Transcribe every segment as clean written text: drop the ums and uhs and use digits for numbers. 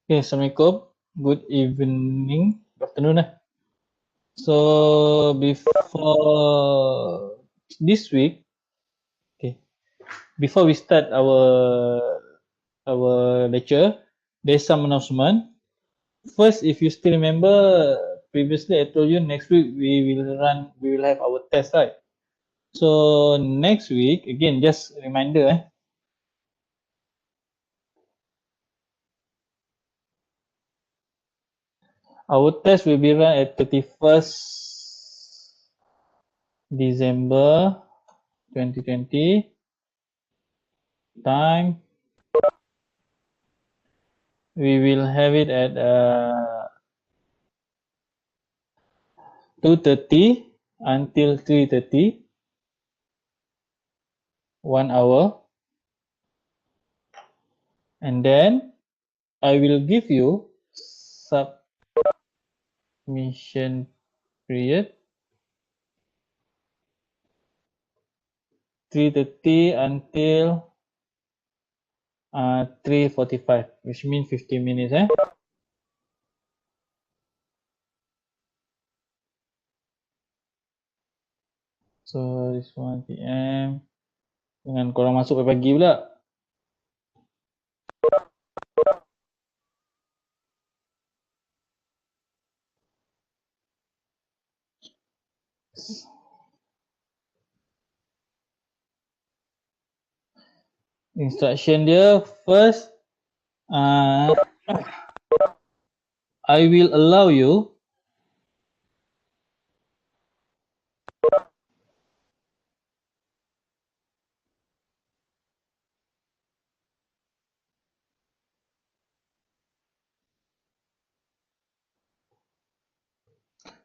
Okay, Assalamualaikum. Good evening, good afternoon. So before this week, okay, before we start our lecture, there's some announcement. First, if you still remember, previously I told you next week we will have our test, right? So next week, again, just a reminder, our test will be run at 31st December 2020. Time, we will have it at 2:30 until 3:30, 1 hour, and then I will give you submission period 3:30 until 3:45, which means 15 minutes. So this 1 PM. Jangan korang masuk pagi pula. Instruction dia first, I will allow you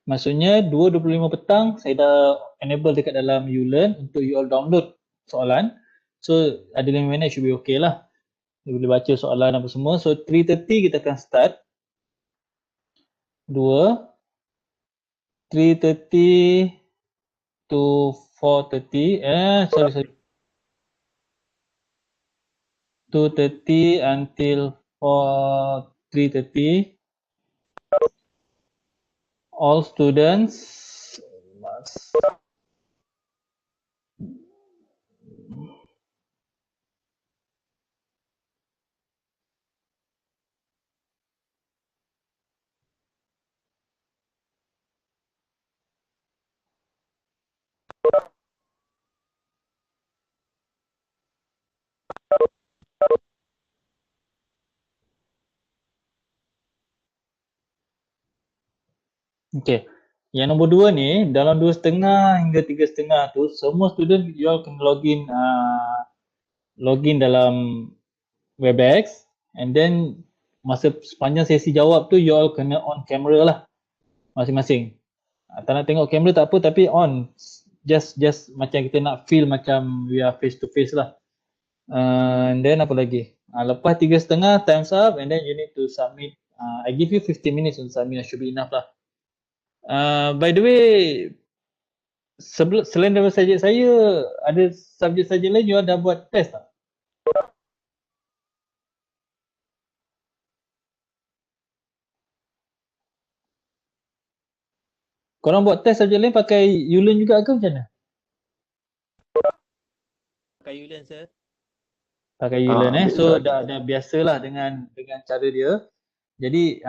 maksudnya 2.25 petang saya dah enable dekat dalam ulearn untuk you all download soalan. So ada 5 minit should be okay lah. You boleh baca soalan apa semua. So 3:30 kita akan start. 3:30 to 4:30. Sorry. 2:30 until 3:30. All students must okay. Yang nombor 2 ni, dalam 2.30 hingga 3.30 tu, semua student you all kena login dalam Webex, and then masa sepanjang sesi jawab tu you all kena on camera lah masing-masing. Tak nak tengok kamera tak apa, tapi on, just macam kita nak feel macam we are face to face lah. And then apa lagi, lepas 3.30 time's up, and then you need to submit. I give you 15 minutes to submit, should be enough lah. By the way, selain daripada subjek saya, ada subjek-subjek lain you all dah buat test tak? Korang buat test subjek lain pakai ulearn juga ke macam mana? Pakai ulearn, sir. Pakai ulearn so dah biasalah dengan cara dia. Jadi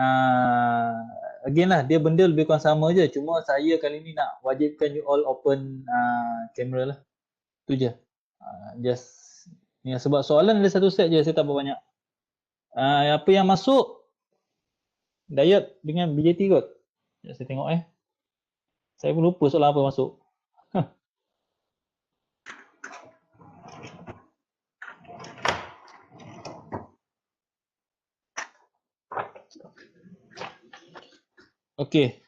again lah, dia benda lebih kurang sama je, cuma saya kali ni nak wajibkan you all open kamera lah. Tu je. Just ni sebab soalan ada satu set je, saya tak berapa banyak. Apa yang masuk diet dengan BJT kot. Saya tengok saya pun lupa soalan apa masuk. Okey.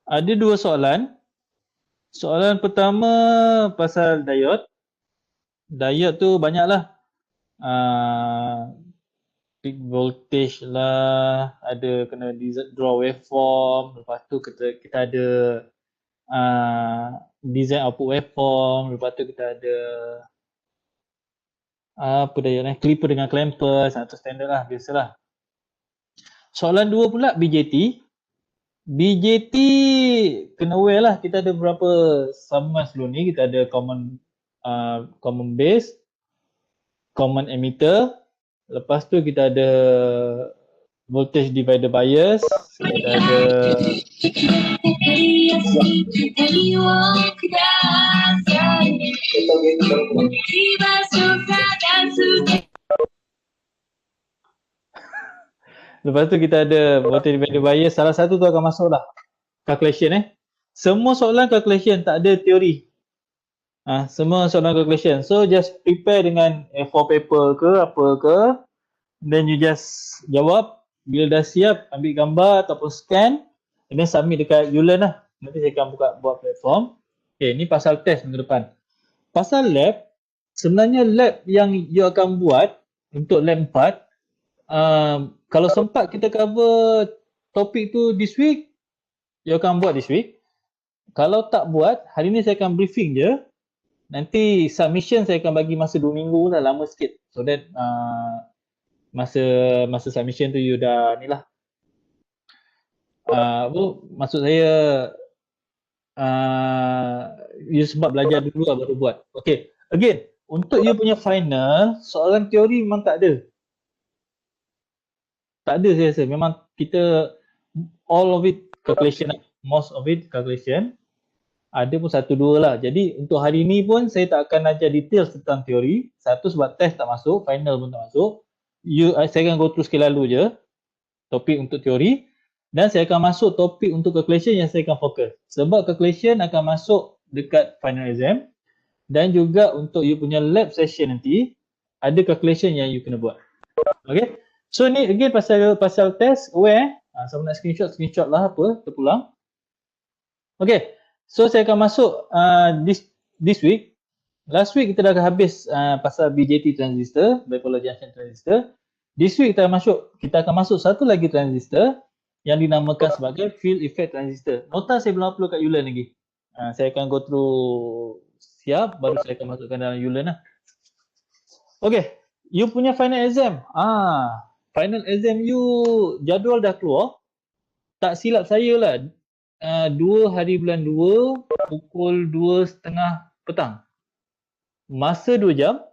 Ada 2 soalan. Soalan pertama pasal diode. Diode tu banyaklah. Peak voltage lah, ada kena draw waveform, lepas tu kita ada design output waveform, lepas tu kita ada apa diode clipper dengan clampers, atau standard lah, biasalah. Soalan 2 pula BJT. BJT kena aware lah, kita ada beberapa sambungan sebelum ni. Kita ada common base, common emitter. Lepas tu kita ada voltage divider bias, kita ada lepas tu kita ada voltage divider bias. Salah satu tu akan masuk lah calculation Semua soalan calculation, tak ada teori. Semua soalan calculation. So just prepare dengan A4 paper ke apa ke, then you just jawab. Bila dah siap, ambil gambar ataupun scan, and then submit dekat Ulearn lah. Nanti saya akan buat platform. Okay, ni pasal test minggu depan. Pasal lab, sebenarnya lab yang you akan buat untuk lab 4, kalau sempat kita cover topik tu this week, you akan buat this week. Kalau tak buat, hari ni saya akan briefing je. Nanti submission saya akan bagi masa 2 minggu lah, lama sikit. So that masa submission tu you dah ni lah. Maksud saya you sebab belajar dulu lah baru buat. Okay, again, untuk you punya final, soalan teori memang tak ada. Tak ada saya rasa. Memang kita all of it calculation, most of it calculation. Ada pun 1-2 lah. Jadi untuk hari ni pun saya tak akan ajar details tentang teori. Satu sebab test tak masuk, final pun tak masuk. Saya akan go through sekali lalu je topik untuk teori, dan saya akan masuk topik untuk calculation yang saya akan fokus. Sebab calculation akan masuk dekat final exam, dan juga untuk you punya lab session nanti ada calculation yang you kena buat. Okay. So ni again pasal test aware. Siapa nak screenshot lah apa terpulang. Okay. So saya akan masuk this week. Last week kita dah habis pasal BJT transistor, bipolar junction transistor. This week kita akan masuk satu lagi transistor yang dinamakan sebagai field effect transistor. Nota saya belum upload kat Ulearn lagi. Saya akan go through siap, baru saya akan masukkan dalam Ulearn lah. Okay, you punya final exam. Final exam you jadual dah keluar. Tak silap saya lah. 2 hari bulan 2 pukul 2.30 petang. Masa 2 jam.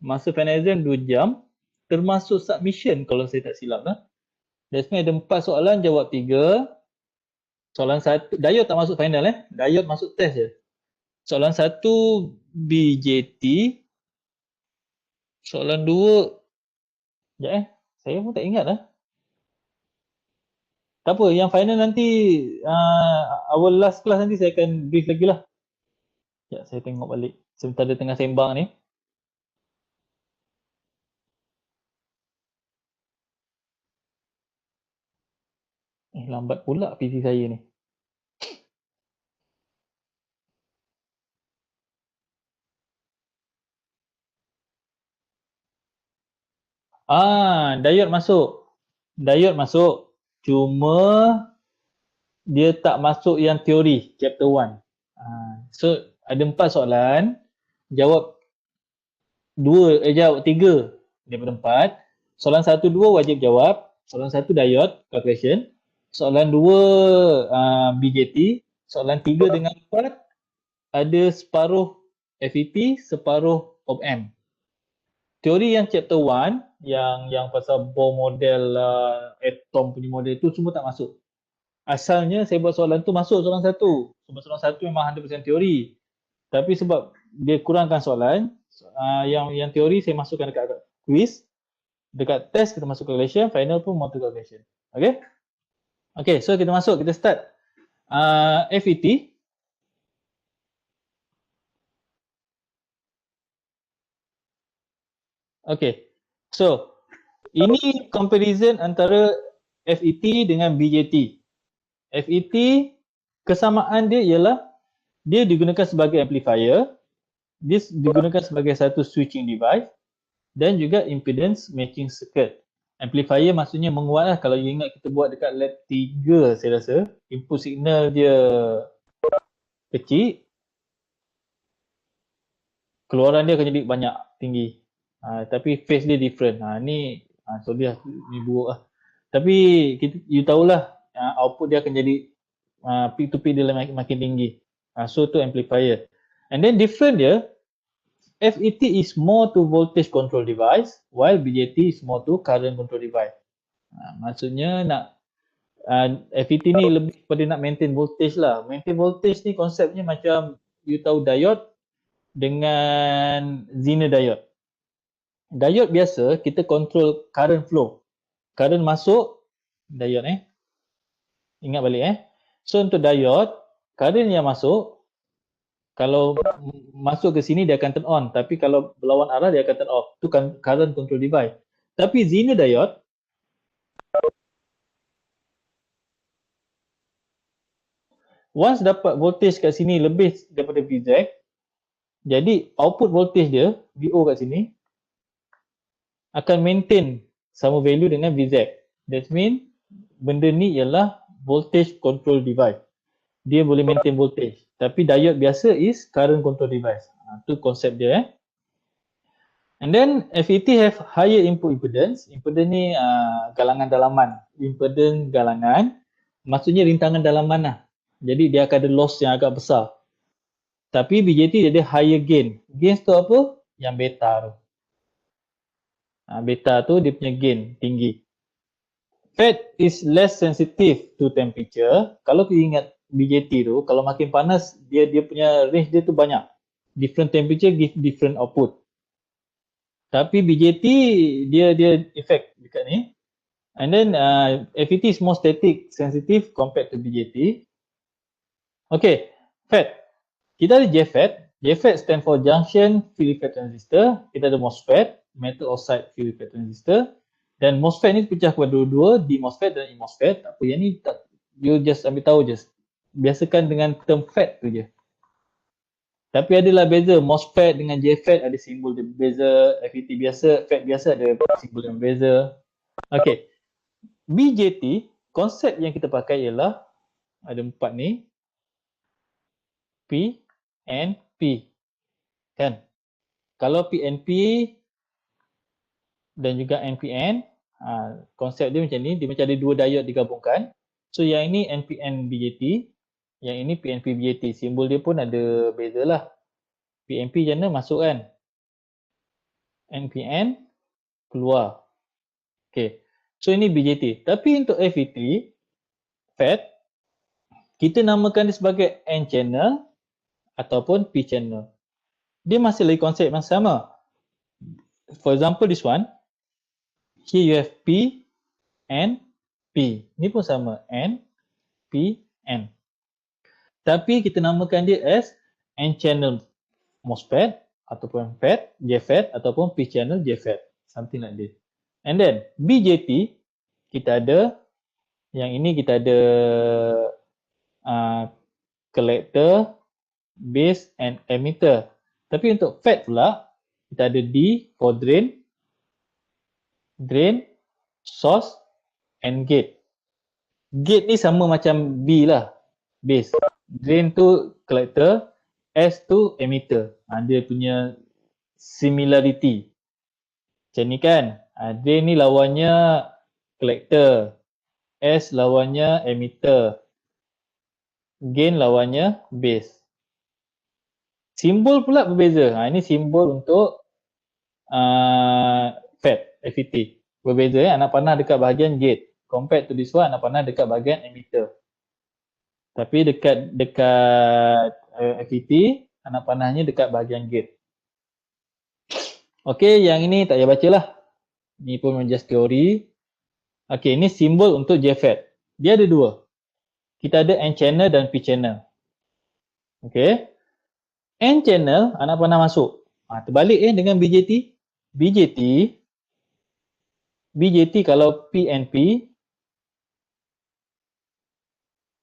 Masa final exam 2 jam. Termasuk submission kalau saya tak silap lah. That's mean ada 4 soalan, jawab 3. Soalan 1, diode tak masuk final diode masuk test je. Soalan 1 BJT. Soalan 2 sekejap saya pun tak ingat lah. Tak apa, yang final nanti our last class nanti saya akan brief lagi lah. Sekejap saya tengok balik. Sementara tengah sembang ni. Lambat pula PC saya ni. Diode masuk. Diode masuk. Cuma dia tak masuk yang teori chapter 1. So ada 4 soalan, jawab 3 daripada 4. Soalan 1, 2 wajib jawab. Soalan 1 diode calculation. Soalan 2 BJT. Soalan 3 dengan 4 ada separuh FET, separuh op-amp. Teori yang chapter 1 yang pasal Bohr model, atom punya model tu semua tak masuk. Asalnya saya buat soalan tu masuk soalan 1. Sebab soalan 1 memang 100% teori. Tapi sebab dia kurangkan soalan, yang teori saya masukkan dekat quiz. Dekat test kita masuk calculation, final pun multi calculation. Okay? Okay, so kita masuk, kita start. FET. Okay, so ini comparison antara FET dengan BJT. FET, kesamaan dia ialah dia digunakan sebagai amplifier, dia digunakan sebagai satu switching device, dan juga impedance matching circuit. Amplifier maksudnya menguat lah. Kalau you ingat kita buat dekat lab 3 saya rasa, input signal dia kecil, keluaran dia akan jadi banyak, tinggi. Tapi phase dia different. So dia ni buruk lah. Tapi you tahulah output dia akan jadi peak to peak dia makin tinggi. So tu amplifier. And then different dia, FET is more to voltage control device while BJT is more to current control device. Maksudnya FET ni lebih kepada nak maintain voltage lah. Maintain voltage ni konsepnya macam you tahu diode dengan Zener diode. Diode biasa kita control current flow. Current masuk diode ingat balik So untuk diode, current yang masuk kalau masuk ke sini dia akan turn on, tapi kalau berlawan arah dia akan turn off. Itu kan current control device. Tapi Zener diode once dapat voltage kat sini lebih daripada VZ, jadi output voltage dia VO kat sini akan maintain sama value dengan VZ. That means benda ni ialah voltage control device. Dia boleh maintain voltage. Tapi diode biasa is current control device. Tu konsep dia And then FET have higher input impedance. Impedance ni galangan dalaman. Impedance galangan maksudnya rintangan dalaman lah. Jadi dia akan ada loss yang agak besar. Tapi BJT dia ada higher gain. Gain tu apa? Yang beta tu. Beta tu dia punya gain tinggi. FET is less sensitive to temperature. Kalau kita ingat BJT tu, kalau makin panas, dia punya range dia tu banyak. Different temperature give different output. Tapi BJT dia effect dekat ni. And then FET is more static sensitive compared to BJT. Okay, FET. Kita ada JFET. JFET stand for Junction Field Effect Transistor. Kita ada MOSFET, Metal Oxide Field Effect Transistor. Dan MOSFET ni pecah kepada dua-dua, D-MOSFET dan E-MOSFET. Tak apa, yang ni tak, you just ambil tahu je. Biasakan dengan term FET tu je. Tapi adalah beza, MOSFET dengan JFET ada simbol dia berbeza, FET biasa, FET biasa ada simbol yang berbeza. Okay, BJT, konsep yang kita pakai ialah ada 4 ni, P, N, P. Kan? Kalau PNP dan juga NPN, konsep dia macam ni, dia macam ada dua diode digabungkan. So yang ini NPN BJT, yang ini PNP BJT. Simbol dia pun ada beza lah. PNP je masuk kan. NPN keluar. Okay. So ini BJT. Tapi untuk FET, kita namakan dia sebagai N channel ataupun P channel. Dia masih lagi konsep yang sama. For example this one. Here you have P, N, P. Ni pun sama. N, P, N. Tapi kita namakan dia as N-channel MOSFET ataupun FET, JFET ataupun P-channel JFET. Something like this. And then BJT, kita ada, yang ini kita ada collector, base and emitter. Tapi untuk FET pula, kita ada D for drain, source and gate. Gate ni sama macam B lah, base. Drain tu collector, S tu emitter. Dia punya similarity. Macam ni kan. Drain ni lawannya collector, S lawannya emitter, gain lawannya base. Simbol pula berbeza. Ini simbol untuk FET. Berbeza anak panah dekat bahagian gate. Compared to this one, anak panah dekat bahagian emitter. Tapi dekat FET, anak panahnya dekat bahagian gate. Okey, yang ini tak payah baca lah. Ini pun just teori. Okey, ini simbol untuk JFET. Dia ada dua. Kita ada N channel dan P channel. Okey. N channel, anak panah masuk. Terbalik dengan BJT. BJT kalau PNP,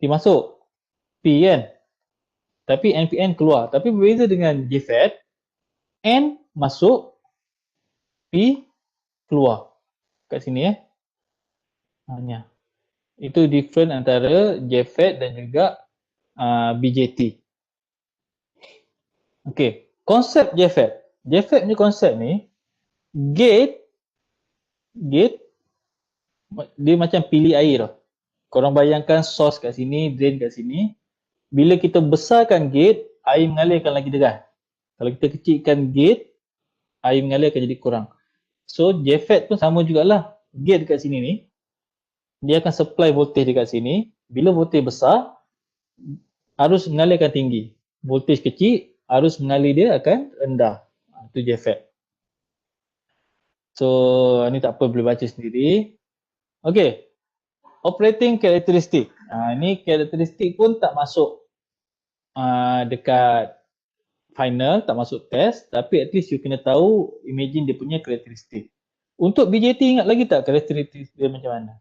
dia masuk. P kan. Tapi NPN keluar. Tapi berbeza dengan JFET, N masuk, P keluar. Kat sini Itu different antara JFET dan juga BJT. Okey, konsep JFET. JFET ni konsep ni, gate Dia macam pilih air tau. Korang bayangkan source kat sini, drain kat sini. Bila kita besarkan gate, air mengalir akan lagi deras. Kalau kita kecilkan gate, air mengalir akan jadi kurang. So JFET pun sama jugalah. Gate dekat sini ni, dia akan supply voltage dekat sini. Bila voltage besar, arus mengalir akan tinggi. Voltage kecil, arus mengalir dia akan rendah. Itu JFET. So ni tak apa, boleh baca sendiri. Okay, operating characteristic. Ni karakteristik pun tak masuk dekat final, tak masuk test, tapi at least you kena tahu, imagine dia punya karakteristik. Untuk BJT ingat lagi tak karakteristik dia macam mana?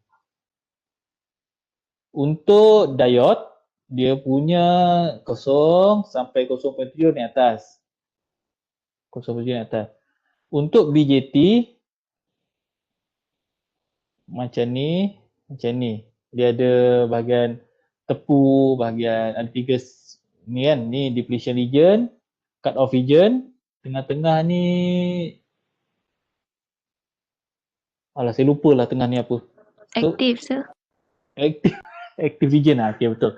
Untuk diode, dia punya 0 sampai 0.7 ni atas. 0.7 ni atas. Untuk BJT, macam ni. Dia ada bahagian tepu, bahagian ada 3 ni kan, ni depletion region, cut off region, tengah-tengah ni alah saya lupa lah tengah ni apa. So, Aktif sir. active region lah, okay betul.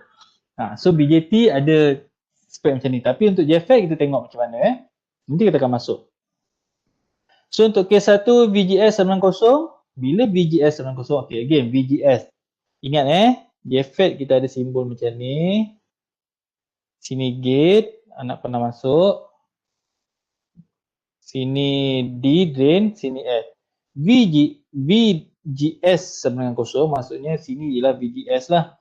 So BJT ada spek macam ni, tapi untuk JFET kita tengok macam mana nanti kita akan masuk. So untuk kes 1 VGS 90, bila VGS 90, okay again VGS. Ingat JFET kita ada simbol macam ni. Sini gate, anak pernah masuk. Sini D drain, sini S. VGS 90 maksudnya sini ialah VGS lah.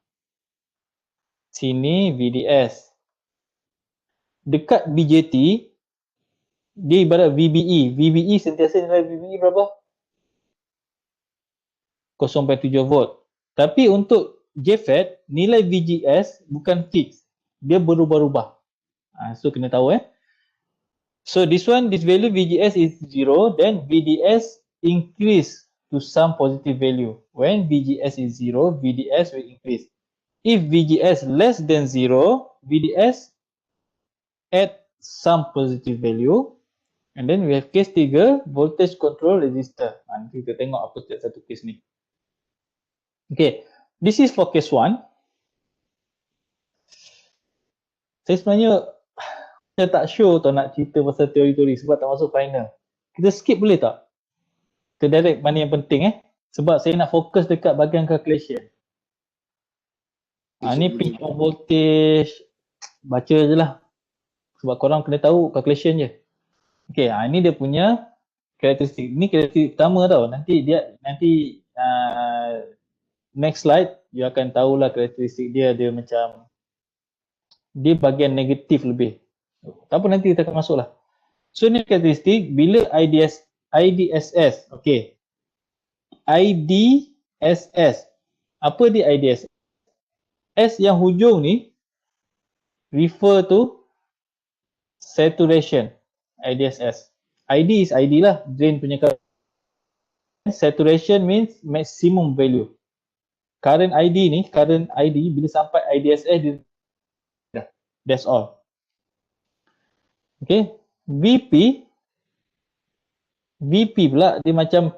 Sini VDS. Dekat BJT, dia ibarat VBE. VBE sentiasa nilai VBE berapa? 0.7 volt. Tapi untuk JFET, nilai VGS bukan fix. Dia berubah-ubah. So kena tahu So this value VGS is 0, then VDS increase to some positive value. When VGS is 0, VDS will increase. If VGS less than 0, VDS add some positive value. And then we have case 3, voltage control resistor. Nanti kita tengok apa satu case ni. Okay, this is for case 1. Saya sebenarnya saya tak sure tau nak cerita pasal teori-teori sebab tak masuk final. Kita skip boleh tak? Kita direct mana yang penting sebab saya nak fokus dekat bahagian calculation. Ni pinch of voltage, baca je lah. Sebab korang kena tahu calculation je. Okay, ni dia punya karakteristik. Ni karakteristik pertama tau. Nanti next slide, you akan tahulah karakteristik dia macam dia bahagian negatif lebih. Tak apa, nanti kita akan masuk lah. So ni karakteristik bila IDSS. Okay. IDSS. Apa dia IDSS? S yang hujung ni refer to saturation. IDSS. ID is ID lah. Drain punya current. Saturation means maximum value. Current ID bila sampai IDSS dia dah. That's all. Okay. VP pula dia macam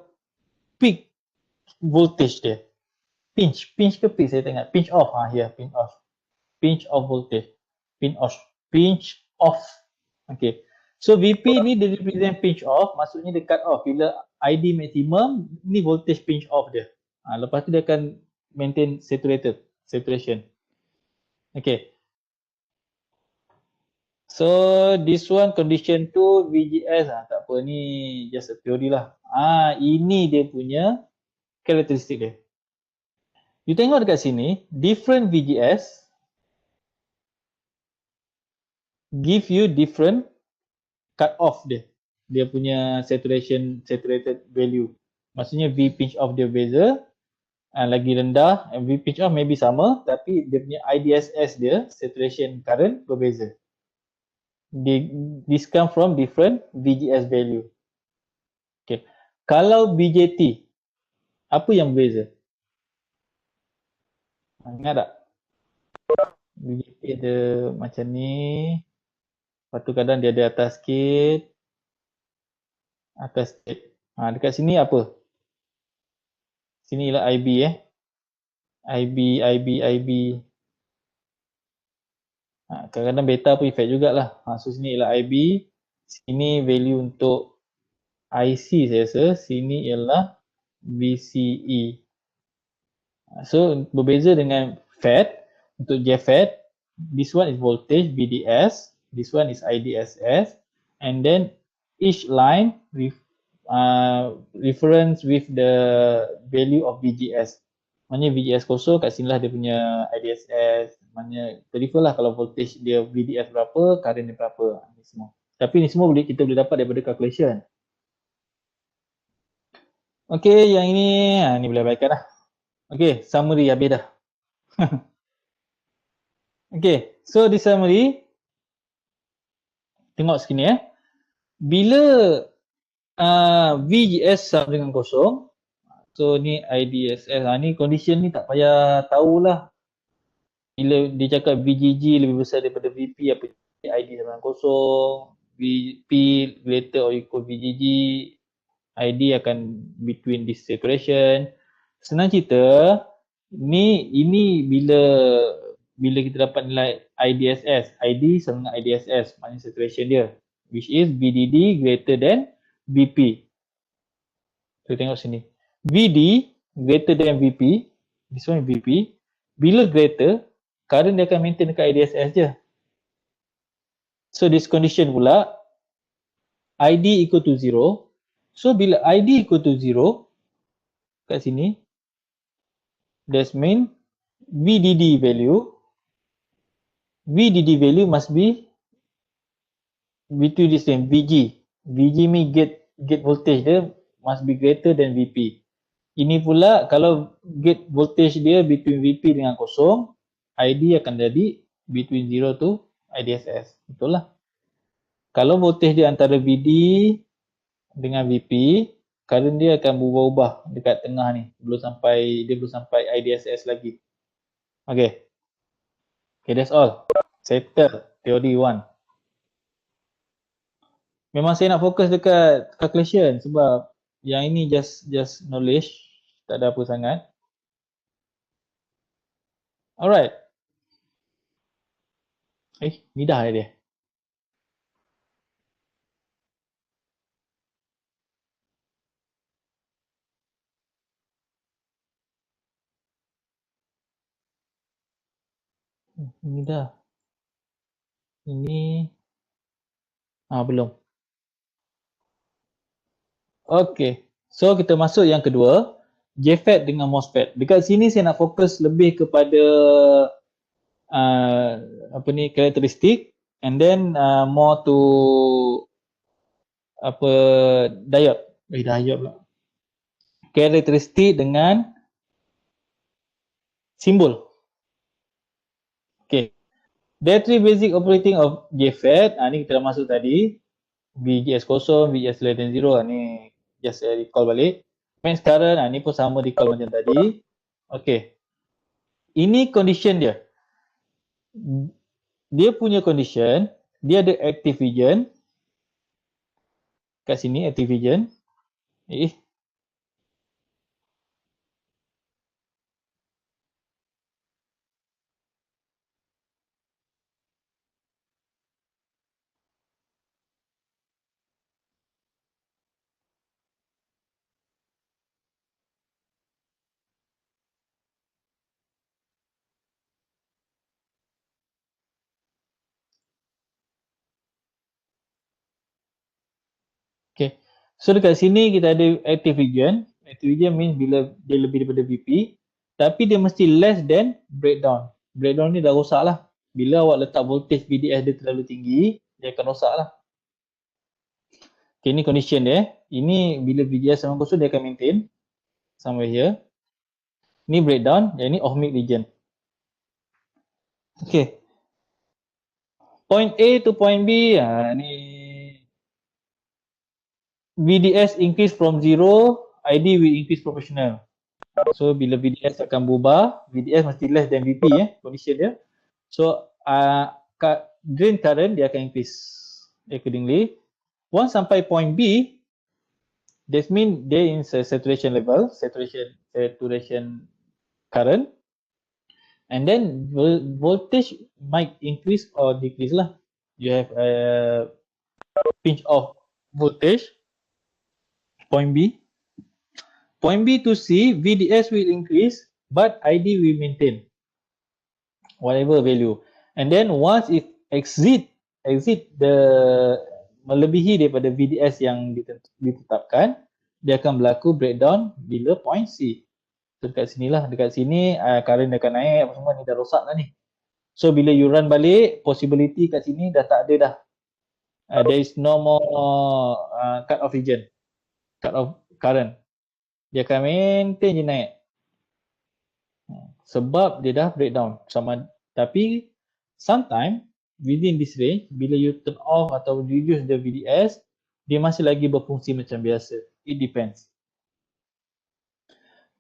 peak voltage dia. Pinch ke peak saya tengok. Pinch off. Pinch off. Pinch off voltage. Pinch off. Okay. So VP ni dia represent pinch off, maksudnya dia cut off. Bila ID maximum, ni voltage pinch off dia. Lepas tu dia akan maintain saturation. Okay. So this one condition 2 VGS tak apa, ni just a theory lah. Ini dia punya karakteristik dia. You tengok dekat sini, different VGS give you different cut off dia. Dia punya saturated value. Maksudnya V pinch off dia beza, lagi rendah, V pinch off maybe sama, tapi dia punya IDSS dia, saturation current berbeza. This come from different VGS value. Okay. Kalau BJT, apa yang berbeza? Ingat tak? BJT ada macam ni. Lepas tu kadang dia ada atas sikit. Dekat sini apa? Sini ialah IB IB. Kadang-kadang beta pun effect jugalah. So sini ialah IB. Sini value untuk IC saya rasa. Sini ialah VCE. So berbeza dengan FET. Untuk JFET, this one is voltage VDS. This one is IDSS. And then each line with reference with the value of VGS. Maknanya VGS kosong, kat sinilah dia punya IDSS. Maknanya refer lah kalau voltage dia VDS berapa, current dia berapa. Ni semua. Tapi ni semua kita boleh dapat daripada calculation. Okay, yang ini, ni boleh abaikan lah. Okay, summary habis dah. Okay, so di summary, tengok sini bila VGS sama dengan kosong, so ni IDSS, ni condition ni tak payah tahulah. Bila dia cakap VGG lebih besar daripada VP, apa ID sama dengan kosong, VP greater or equal VGG, ID akan between this equation. Senang cerita, ini bila kita dapat nilai IDSS, ID sama dengan IDSS, maknanya saturation dia, which is VDD greater than VP. Kita tengok sini. VD greater than VP, this one VP, bila greater, current dia akan maintain dekat IDSS je. So this condition pula, ID equal to 0. So bila ID equal to 0, kat sini, that mean VDD value must be between the same VG. VG mean gate voltage dia must be greater than VP. Ini pula kalau gate voltage dia between VP dengan kosong, ID akan jadi between 0 to IDSS. Betul lah. Kalau voltage dia antara VD dengan VP, current dia akan berubah-ubah dekat tengah ni. Dia belum sampai IDSS lagi. Okay. Okay, that's all. Settle teori 1. Memang saya nak fokus dekat calculation sebab yang ini just knowledge, tak ada apa sangat. Alright. Ni dah dia. Ini dah. Ini belum. Okay. So kita masuk yang kedua, JFET dengan MOSFET. Dekat sini saya nak fokus lebih kepada karakteristik and then more to diode. Diode pula. Karakteristik dengan simbol. Okay. There are three basic operating of JFET. Ni kita dah masuk tadi. VGS kosong, VGS less than 0. Ni just recall balik. Max current, ni pun sama recall macam tadi. Okay. Ini condition dia. Dia punya condition, dia ada active region. Kat sini active region. Okay. So dekat sini kita ada active region. Active region means bila dia lebih daripada VP. Tapi dia mesti less than breakdown. Breakdown ni dah rosak lah. Bila awak letak voltage VDS dia terlalu tinggi, dia akan rosak lah. Okay, ni condition dia. Ini bila VGS sama kosong dia akan maintain. Somewhere here. Ni breakdown, yang ni ohmic region. Okay. Point A to point B, ni VDS increase from 0, ID will increase proportional. So bila VDS akan berubah, VDS mesti less than VP condition dia. So drain current dia akan increase accordingly. Once sampai point B, That means they in saturation level, saturation current, and then voltage might increase or decrease lah. You have a pinch of voltage, point B. Point B to C, VDS will increase, but ID will maintain whatever value. And then once it exit the melebihi daripada VDS yang ditetapkan, dia akan berlaku breakdown bila point C. So dekat sinilah, dekat sini current akan naik, apa semua ni dah rosak dah ni. So bila you run balik, possibility kat sini dah tak ada dah. There is no more cut off region, cut off current. Dia akan maintain je naik. Sebab dia dah breakdown sama. Tapi sometimes within this range, bila you turn off atau reduce the VDS, dia masih lagi berfungsi macam biasa. It depends.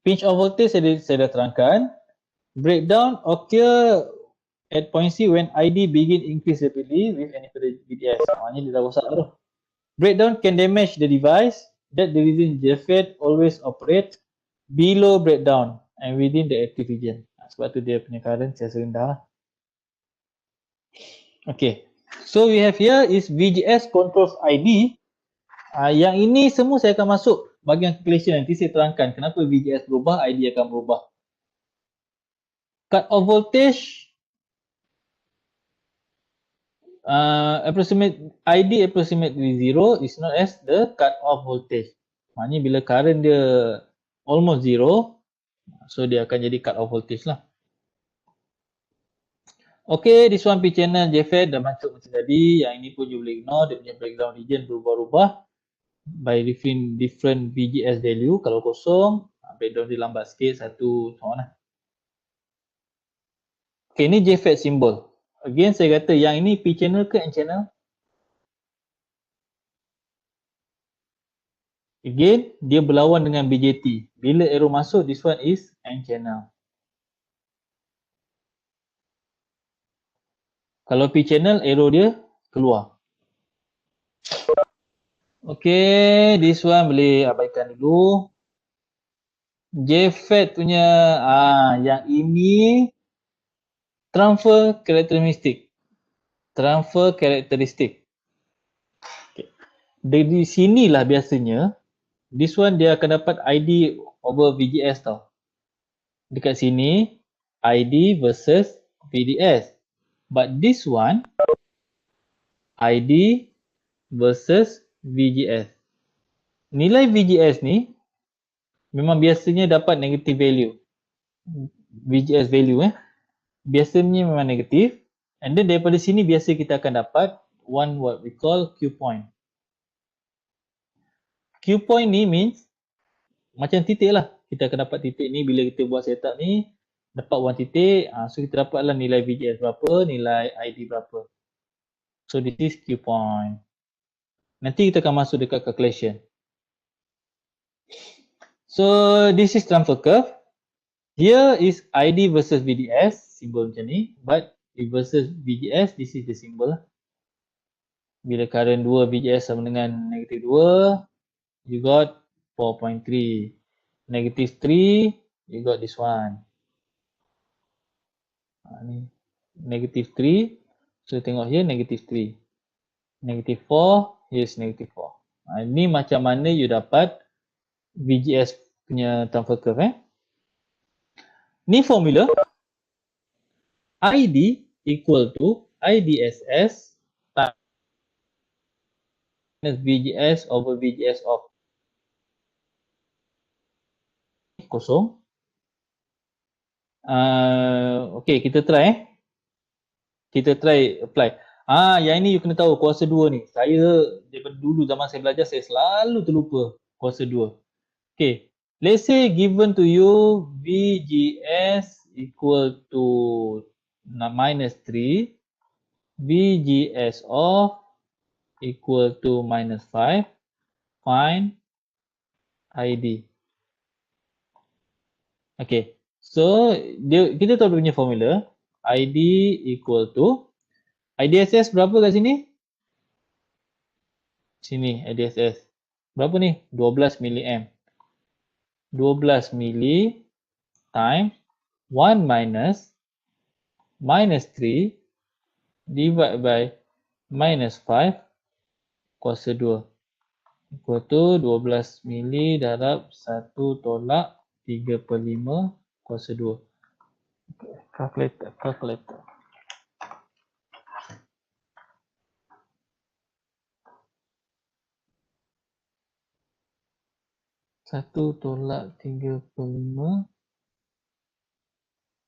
Pinch of voltage saya dah terangkan. Breakdown occur at point C when ID begin increase rapidly with any further VDS. Maknanya dia dah rosak tu. Breakdown can damage the device. That the reason JFET always operate below breakdown and within the active region. Sebab tu dia punya current saya rendah lah. Okay. So we have here is VGS controls ID. Yang ini semua saya akan masuk bahagian calculation, nanti saya terangkan kenapa VGS berubah, ID akan berubah. Cut off voltage ID approximately 0 is known as the cut off voltage. Maknanya bila current dia almost 0, so dia akan jadi cut off voltage lah. Okay, this one P channel JFET dah masuk macam tadi. Yang ini pun you boleh ignore, dia punya breakdown region berubah-ubah by different VGS value. Kalau kosong, breakdown dia lambat sikit, satu, so on lah. Okay, ini JFET symbol. Again, saya kata yang ini P channel ke N channel? Again, dia berlawan dengan BJT. Bila arrow masuk, this one is N channel. Kalau P channel, arrow dia keluar. Okay, this one boleh abaikan dulu. JFET punya, yang ini transfer karakteristik. Transfer karakteristik. Okay. Dari sinilah biasanya, this one dia akan dapat ID over VGS tau. Dekat sini, ID versus VDS. But this one, ID versus VGS. Nilai VGS ni memang biasanya dapat negative value. VGS value biasanya memang negatif, and then daripada sini biasa kita akan dapat one what we call Q point. Q point ni means macam titik lah. Kita akan dapat titik ni bila kita buat setup ni, dapat one titik, so kita dapatlah nilai VGS berapa, nilai ID berapa. So this is Q point. Nanti kita akan masuk dekat calculation. So this is transfer curve. Here is ID versus VDS, simbol macam ni, but versus VGS, this is the symbol. Bila current 2 VGS sama dengan negative 2, you got 4.3. Negative 3, you got this one. Ni negative 3, so tengok here negative 3. Negative 4, here's negative 4. Ni macam mana you dapat VGS punya transfer curve. Ni formula ID equal to IDSS minus VGS over VGS of kosong. Okay, kita try Kita try apply. Yang ini you kena tahu kuasa 2 ni. Saya daripada dulu zaman saya belajar saya selalu terlupa kuasa 2. Okay. Let's say given to you VGS equal to minus 3, VGS of equal to minus 5, find ID. Okay, so kita tahu dia punya formula, ID equal to, IDSS berapa kat sini? Sini IDSS. berapa ni? 12 milliamp. 12 milli times 1 minus 3 divide by minus 5 kuasa 2. Equal to 12 mili darab 1 tolak 3/5 kuasa 2. Calculator. 1 tolak 3/5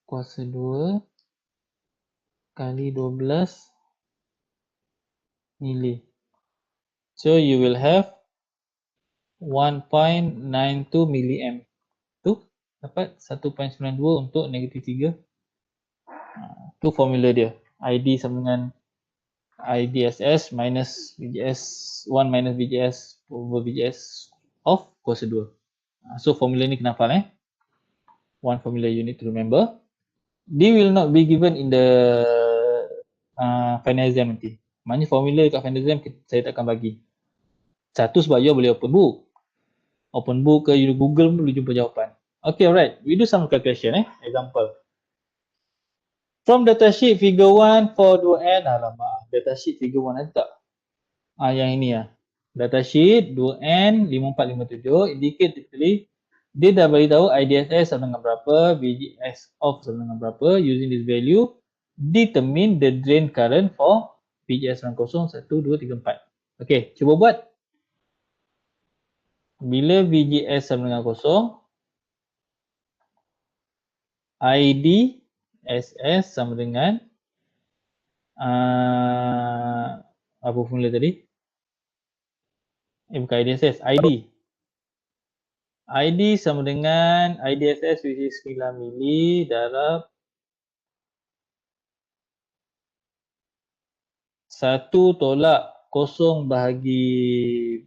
kuasa 2 kali 12 mili. So you will have 1.92 milliamp. Tu dapat 1.92 untuk negatif 3. Tu formula dia. ID sama dengan IDSS minus VGS 1 minus VGS over VGS of kuasa 2. So formula ni kena hafal One formula you need to remember. They will not be given in the final exam nanti. Maknanya formula kat final exam saya takkan bagi. Satu sebab you boleh open book. Open book ke you Google pun boleh jumpa jawapan. Okay, alright. We do some calculation Example. From datasheet figure 1 for 2n. Alamak, datasheet figure 1 ada tak? Yang ini Datasheet 2n 5457 indicate typically dia dah beritahu IDSS sama dengan berapa, VGS off sama dengan berapa. Using this value, determine the drain current for VGS 10, 1, 2, 3, 4. Okay, cuba buat. Bila VGS sama dengan 0, IDSS sama dengan apa formula tadi? Bukan IDSS, ID. ID sama dengan IDSS which is 9 mili darab 1 tolak 0 bahagi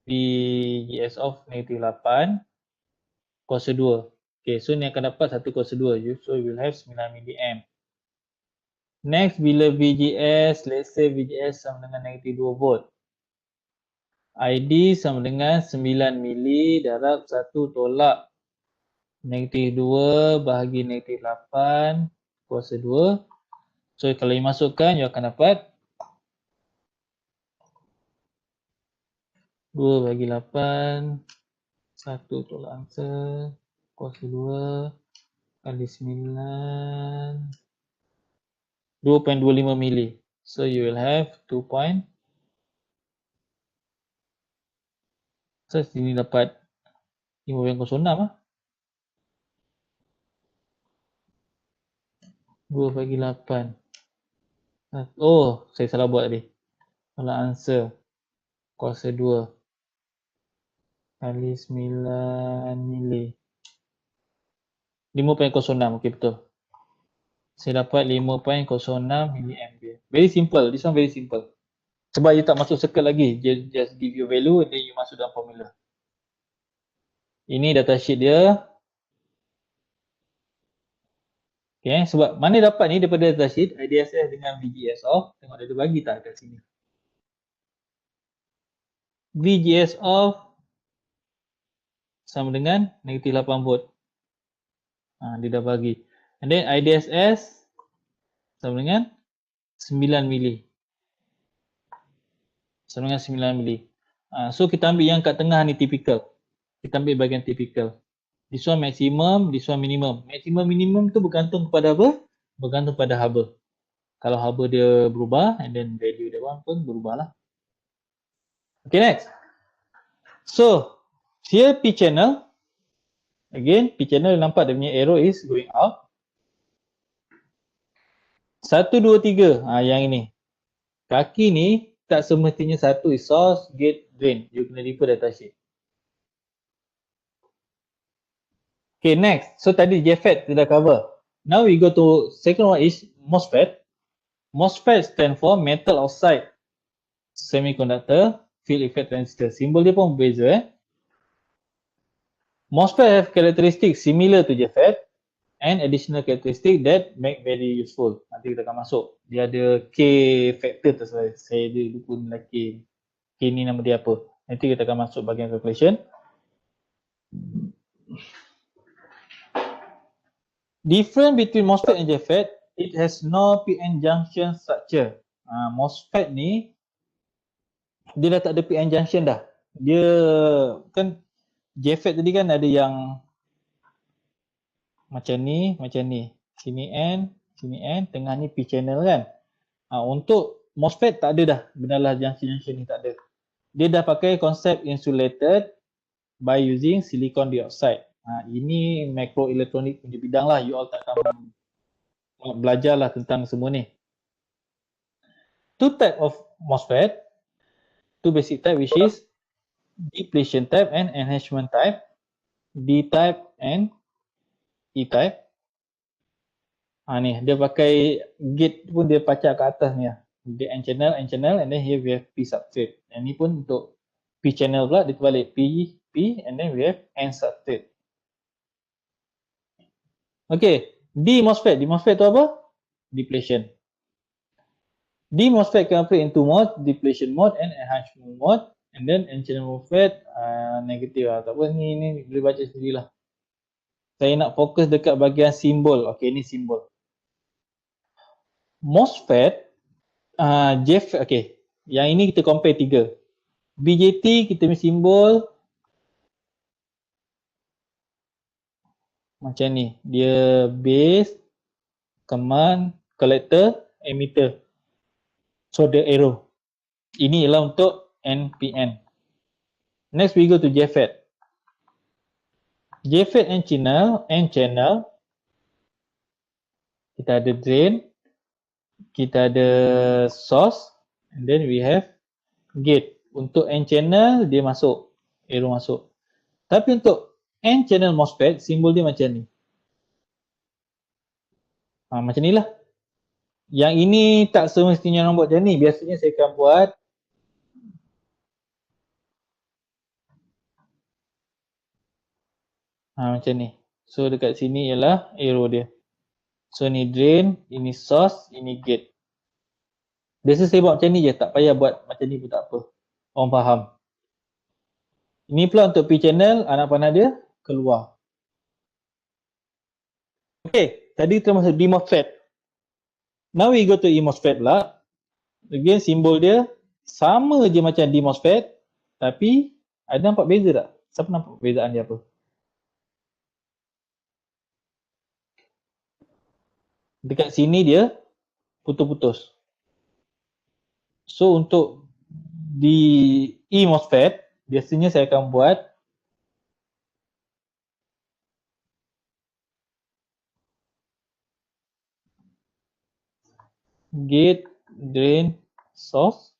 VGS off negatif 8 kuasa 2. Okay, so ni akan dapat 1 kuasa 2. So you will have 9 milliamp. Next, bila VGS, let's say VGS sama dengan negatif 2 volt. ID sama dengan 9 mili darab 1 tolak negatif 2 bahagi negatif 8 kuasa 2. So kalau you masukkan, you akan dapat 2 bagi 8 1 tolak answer kuasa 2 kali 9 2.25 mili. So you will have 2. So sini dapat 5.06 2 bagi 8. Oh, saya salah buat tadi. Tolak answer kuasa 2 kali 9 mili. 5.06, okey betul. Saya dapat 5.06 milliampere. Very simple, this one very simple. Sebab you tak masuk circle lagi, just give you value and then you masuk dalam formula. Ini datasheet dia. Okay, sebab mana dapat ni daripada datasheet IDSS dengan VGS off. Tengok dia bagi tak kat sini. VGS off sama dengan negatif 8 volt. Dia dah bagi. And then IDSS sama dengan 9 mili. Sama dengan 9 mili. So kita ambil yang kat tengah ni typical. Kita ambil bahagian typical. This one maximum, this one minimum. Maximum minimum tu bergantung kepada apa? Bergantung pada haba. Kalau haba dia berubah and then value dia pun berubah lah. Okay, next. So, here P channel. Again, P channel nampak dia punya arrow is going up. 1, 2, 3. Yang ini. Kaki ni tak semestinya satu is source, gate, drain. You kena refer datasheet. Okay, next. So tadi JFET kita dah cover. Now we go to second one is MOSFET. MOSFET stand for metal oxide semiconductor field effect transistor. Simbol dia pun berbeza MOSFET have characteristics similar to JFET and additional characteristic that make very useful. Nanti kita akan masuk. Dia ada K factor tu saya lupa nilai K. K ni nama dia apa. Nanti kita akan masuk bahagian calculation. Difference between MOSFET and JFET, it has no PN junction structure. MOSFET ni dia dah tak ada PN junction dah. Dia kan JFET tadi kan ada yang macam ni. Sini N, tengah ni P channel kan. Untuk MOSFET tak ada dah benalah junction ni, tak ada. Dia dah pakai konsep insulated by using silicon dioxide. Ini makroelektronik punya bidang lah. You all takkan belajar lah tentang semua ni. Two type of MOSFET, two basic type, which is depletion type and enhancement type, D type and E type. Ni dia pakai gate pun dia pacak ke atas ni lah. Dia N channel, and then here we have P substrate. And ni pun untuk P channel pula, dia terbalik P, and then we have N substrate. Okay, D MOSFET tu apa? Depletion. D MOSFET can operate in two modes, depletion mode and enhancement mode. And then N channel MOSFET negatif lah. Tak apa, ni boleh baca sendirilah. Saya nak fokus dekat bahagian simbol. Okay, ni simbol. MOSFET, JFET, okay. Yang ini kita compare 3. BJT kita punya simbol macam ni. Dia base, command, collector, emitter. So the arrow. Ini ialah untuk NPN. Next we go to JFET. JFET N channel. Kita ada drain, kita ada source, and then we have gate. Untuk N channel dia masuk, arrow masuk. Tapi untuk N channel MOSFET simbol dia macam ni. Macam ni lah. Yang ini tak semestinya orang buat macam ni. Biasanya saya akan buat macam ni. So dekat sini ialah arrow dia. So ni drain, ini source, ini gate. Biasa saya buat macam ni je, tak payah buat macam ni pun tak apa. Orang faham. Ini pula untuk P channel, anak panah dia keluar. Okay, tadi termasuk D MOSFET. Now we go to E MOSFET pula. Again simbol dia sama je macam D MOSFET, tapi ada nampak beza tak? Siapa nampak perbezaan dia apa? Dekat sini dia putus-putus. So untuk di E MOSFET, biasanya saya akan buat gate, drain, source.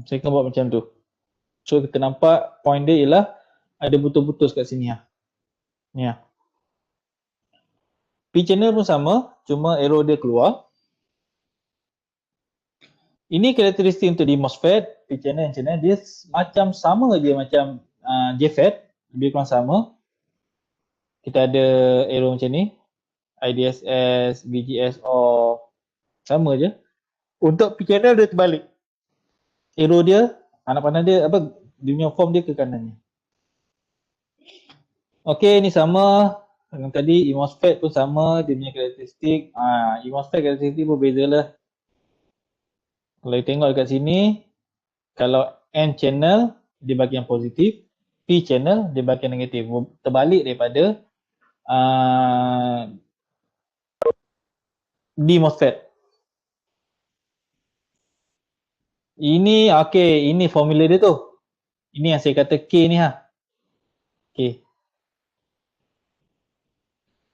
Saya akan buat macam tu. So kita nampak point dia ialah ada putus-putus kat sini lah. Ni lah. P channel pun sama, cuma arrow dia keluar. Ini karakteristik untuk di MOSFET, P channel, N channel, dia macam sama je macam JFET, lebih kurang sama. Kita ada arrow macam ni, IDSS, VGS off, sama je. Untuk P channel dia terbalik. Arrow dia, anak panah dia, dia punya form dia ke kanannya. Okay, ni sama dengan tadi, E MOSFET pun sama, dia punya karakteristik. E MOSFET karakteristik pun beza lah. Kalau you tengok dekat sini, kalau N channel dia bahagian positif, P channel dia bahagian negatif. Terbalik daripada D MOSFET. Ini okay, ini formula dia tu. Ini yang saya kata K ni ha. Okay.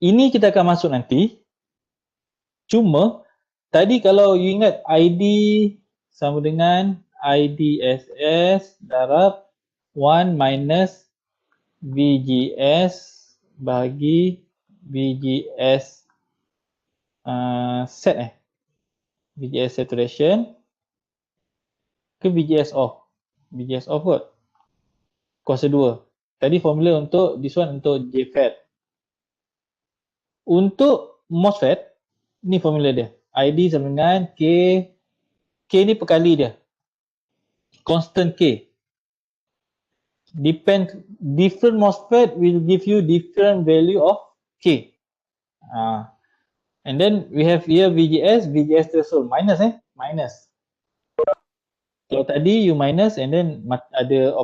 Ini kita akan masuk nanti. Cuma tadi kalau you ingat ID sama dengan IDSS darab 1 minus VGS bagi VGS set VGS saturation ke VGS off. VGS off kot. Kuasa 2. Tadi formula untuk this one untuk JFET. Untuk MOSFET ni formula dia. ID sama dengan K K ni perkali dia. Constant K. Different MOSFET will give you different value of K. And then we have here VGS threshold minus minus. Kalau tadi you minus and then ada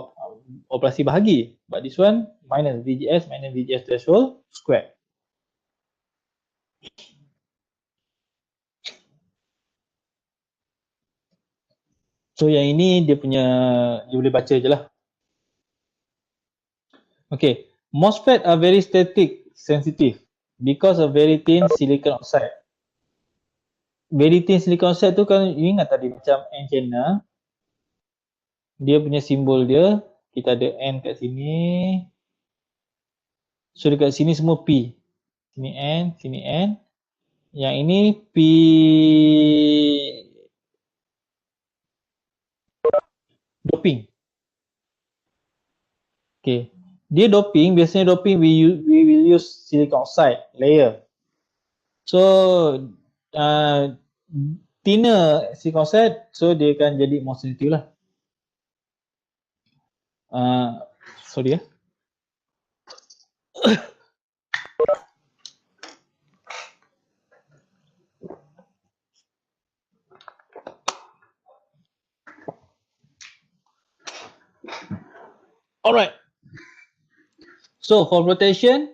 operasi bahagi, but this one minus VGS threshold square. So yang ini dia punya, you boleh baca je lah. Okay, MOSFET are very static sensitive because of very thin silicon oxide. Very thin silicon oxide tu kan you ingat tadi macam N channel, dia punya simbol dia, kita ada N kat sini. So dekat sini semua P. Sini N, sini N. Yang ini P doping. Okay. Dia doping, biasanya doping we will use silicon oxide layer. So thinner silicon oxide, so dia akan jadi more sensitive lah. Sorry ya. Alright. So for protection,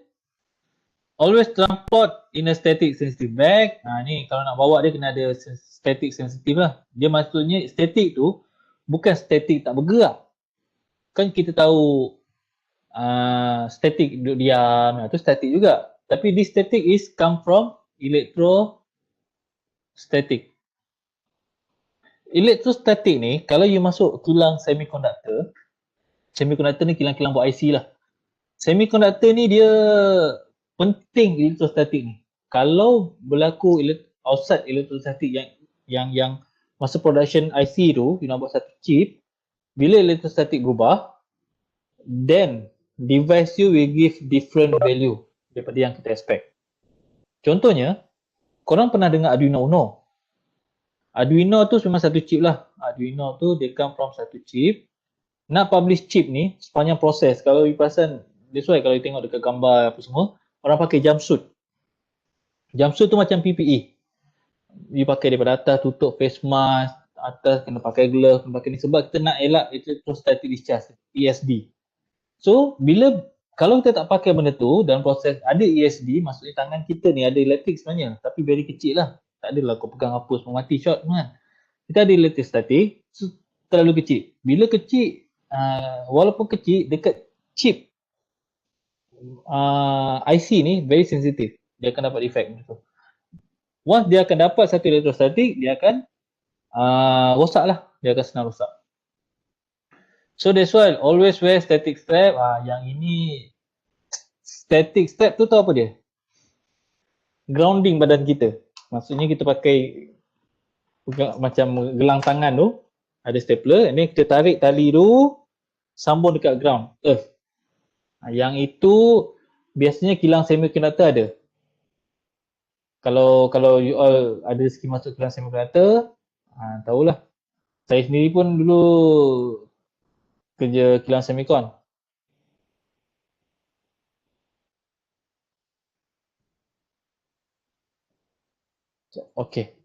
always transport in a static sensitive bag. Ni kalau nak bawa dia kena ada static sensitive lah. Dia maksudnya static tu bukan static tak bergerak. Kan kita tahu static duduk diam, tu static juga. Tapi this static is come from electrostatic. Electrostatic ni kalau you masuk kilang semiconductor ni kilang-kilang buat IC lah. Semiconductor ni dia penting electrostatic ni. Kalau berlaku outside electrostatic yang masa production IC tu, you nak buat satu chip, bila electrostatic berubah, then device you will give different value daripada yang kita expect. Contohnya, korang pernah dengar Arduino Uno? Arduino tu memang satu chip lah. Arduino tu dia come from satu chip. Nak publish chip ni sepanjang proses. Kalau you perasan, that's why kalau you tengok dekat gambar apa semua, orang pakai jumpsuit. Jumpsuit tu macam PPE. You pakai daripada atas, tutup face mask, atas kena pakai glove, kena pakai ni sebab kita nak elak electrostatic discharge, ESD. So, kalau kita tak pakai benda tu dalam proses ada ESD, maksudnya tangan kita ni ada elektrik sebenarnya, tapi very kecil lah. Tak adalah kau pegang apa semua mati short kan. Kita ada electrostatic, so terlalu kecil. Bila kecil, walaupun kecil, dekat chip IC ni very sensitive. Dia akan dapat effect tu. Once dia akan dapat satu electrostatic, dia akan rosak lah. Dia akan senang rosak. So that's why always wear static strap. Yang ini static strap tu tahu apa dia? Grounding badan kita. Maksudnya kita pakai macam gelang tangan tu, ada stapler, and then kita tarik tali tu sambung dekat ground, earth. Yang itu biasanya kilang semiconductor ada. Kalau you all ada rezeki masuk kilang semiconductor, tahulah. Saya sendiri pun dulu kerja kilang semikon. Okay.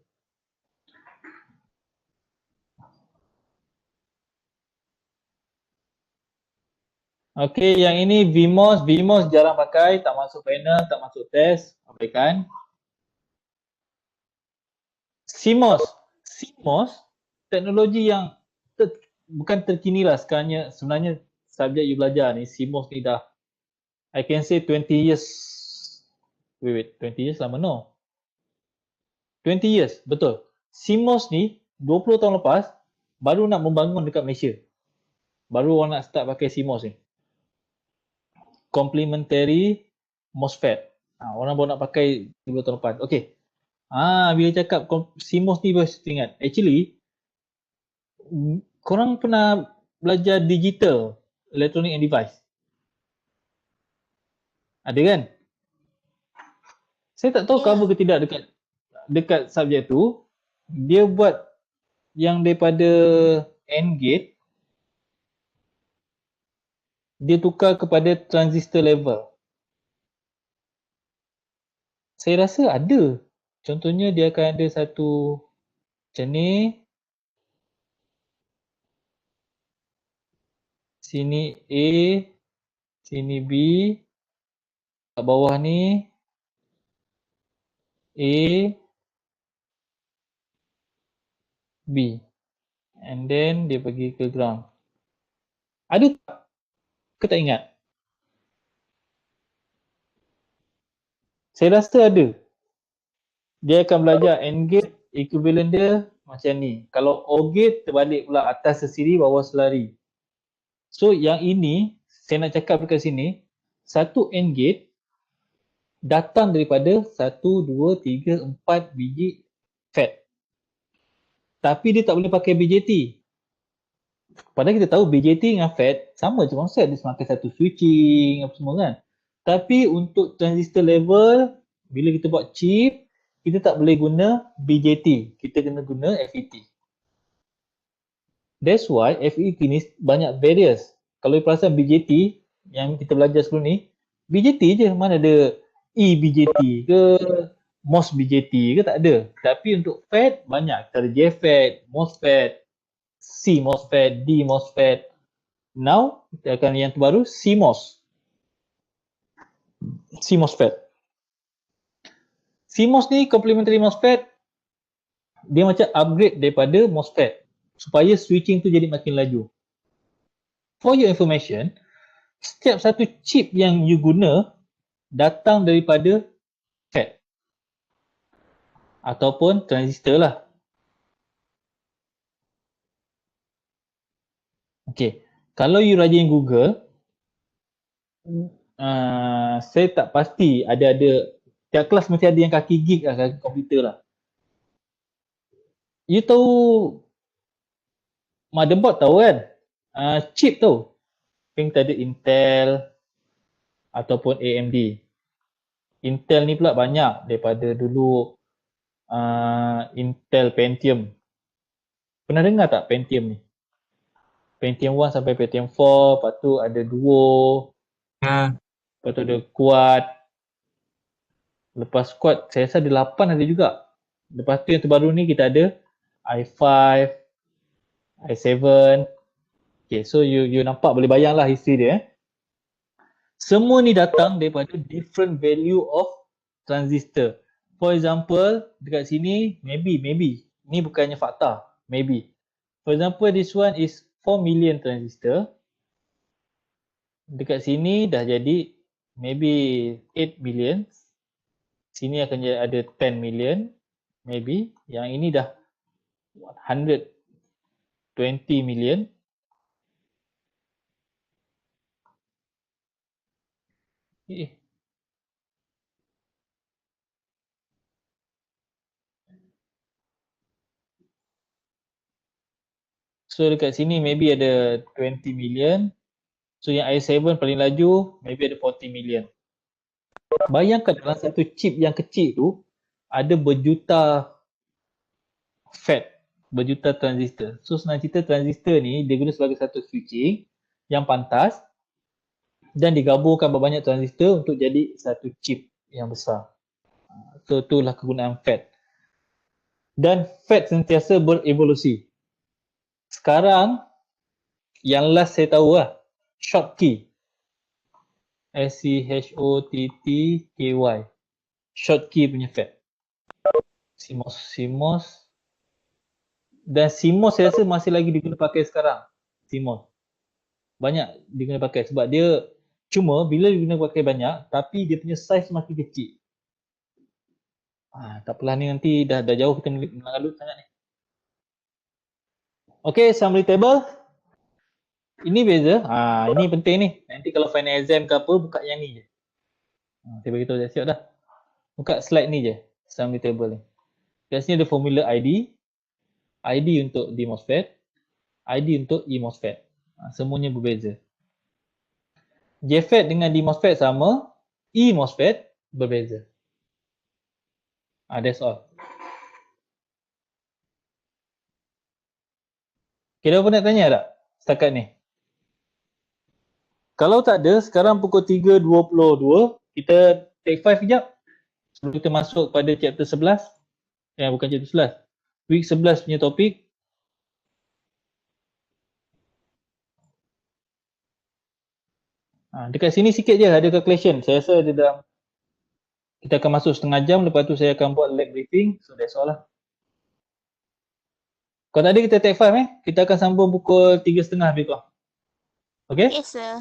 Okay, yang ini VMOS. VMOS jarang pakai, tak masuk panel, tak masuk test. Abaikan. CMOS. CMOS, teknologi yang bukan terkini lah sebenarnya subjek you belajar ni, CMOS ni dah, I can say 20 years. Wait, 20 years lama no. 20 years, betul. CMOS ni 20 tahun lepas baru nak membangun dekat Malaysia. Baru orang nak start pakai CMOS ni. Complementary MOSFET. Orang baru nak pakai 20 tahun lepas. Okay. Bila cakap CMOS ni baru ingat. Actually, korang pernah belajar digital electronic and device? Ada kan? Saya tak tahu cover ke tidak dekat subjek tu. Dia buat yang daripada AND gate dia tukar kepada transistor level. Saya rasa ada. Contohnya dia akan ada satu macam ni. Sini A, sini B. Kat bawah ni A, B. And then dia pergi ke ground. Ada tak? Ke tak ingat? Saya rasa ada. Dia akan belajar AND gate, equivalent dia macam ni. Kalau OR gate terbalik pula, atas sesiri, bawah selari. So yang ini saya nak cakap dekat sini, satu AND gate datang daripada 1, 2, 3, 4 biji FET. Tapi dia tak boleh pakai BJT. Padahal kita tahu BJT dengan FET sama je konsep, dia semakin satu switching apa semua kan. Tapi untuk transistor level, bila kita buat chip, kita tak boleh guna BJT, kita kena guna FET. That's why FET ni banyak barriers. Kalau perasan BJT yang kita belajar sebelum ni, BJT je, mana ada eBJT ke MOS BJT ke, tak ada. Tapi untuk FET banyak, kita ada JFET, MOSFET, C MOSFET, D MOSFET. Now kita akan yang terbaru CMOS. CMOSFET. CMOS ni complementary MOSFET, dia macam upgrade daripada MOSFET supaya switching tu jadi makin laju. For your information, setiap satu chip yang you guna datang daripada FET ataupun transistor lah. Okay, kalau you rajin Google, saya tak pasti ada tiap kelas mesti ada yang kaki gig lah, kaki komputer lah. You tahu motherboard tahu kan? Chip tahu. Kita ada Intel ataupun AMD. Intel ni pula banyak daripada dulu Intel Pentium. Pernah dengar tak Pentium ni? Pentium 1 sampai Pentium 4, lepas tu ada Duo, lepas tu ada Quad. Lepas Quad, saya rasa ada 8 ada juga. Lepas tu yang terbaru ni kita ada i5, i7. Okay, so you nampak, boleh bayang lah history dia. Semua ni datang daripada different value of transistor. For example, dekat sini, maybe. Ni bukannya fakta, maybe. For example, this one is 4 million transistor. Dekat sini dah jadi maybe 8 million. Sini akan jadi ada 10 million, maybe. Yang ini dah 120 million. So dekat sini maybe ada 20 million. So yang i7 paling laju maybe ada 40 million. Bayangkan dalam satu chip yang kecil tu ada berjuta FET, berjuta transistor. So senang cerita, transistor ni dia guna sebagai satu switching yang pantas dan digabungkan berbanyak transistor untuk jadi satu chip yang besar. So itulah kegunaan FET. Dan FET sentiasa berevolusi. Sekarang yang last saya tahu lah, Schottky. SCHOTTKY. Schottky punya FET. CMOS. Dan CMOS saya rasa masih lagi diguna pakai sekarang. CMOS. Banyak diguna pakai sebab dia cuma bila diguna pakai banyak tapi dia punya size makin kecil. Tak apalah ni, nanti dah jauh kita mengalut sangat ni. Okay, summary table. Ini beza. Ini penting ni. Nanti kalau final exam ke apa, buka yang ni je. Saya beritahu dah, siap dah. Buka slide ni je, summary table ni. Kat sini ada formula ID. ID untuk D MOSFET. ID untuk E MOSFET. Semuanya berbeza. JFET dengan D MOSFET sama. E MOSFET berbeza. That's all. Okay, ada apa nak tanya tak setakat ni? Kalau tak ada, sekarang pukul 3.22, kita take 5 sekejap sebelum kita masuk pada chapter 11. Bukan chapter 11. Week 11 punya topik. Dekat sini sikit je ada calculation. Saya rasa ada dalam, kita akan masuk setengah jam, lepas tu saya akan buat lab briefing. So that's all lah. Kalau tak ada kita take 5 kita akan sambung pukul 3.30 lebih kurang. Okay? Yes, sir.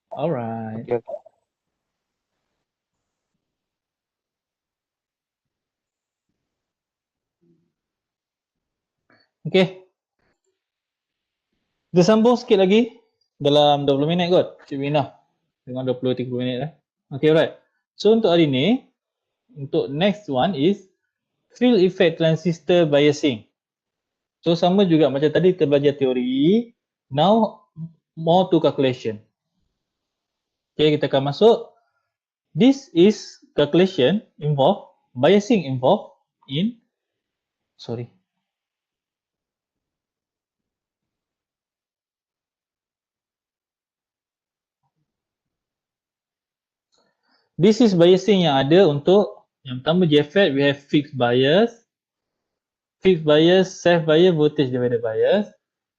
Alright. Okay. Okay. Kita sambung sikit lagi dalam 20 minit kot. Should be enough. Dengan 20-30 minit lah. Okay, alright. So untuk hari ni, untuk next one is field effect transistor biasing. So sama juga macam tadi kita belajar teori. Now more to calculation. Okay, kita akan masuk. This is calculation involve, biasing involved in, sorry. This is biasing yang ada untuk yang pertama JFET, we have fixed bias, self bias, voltage divider bias.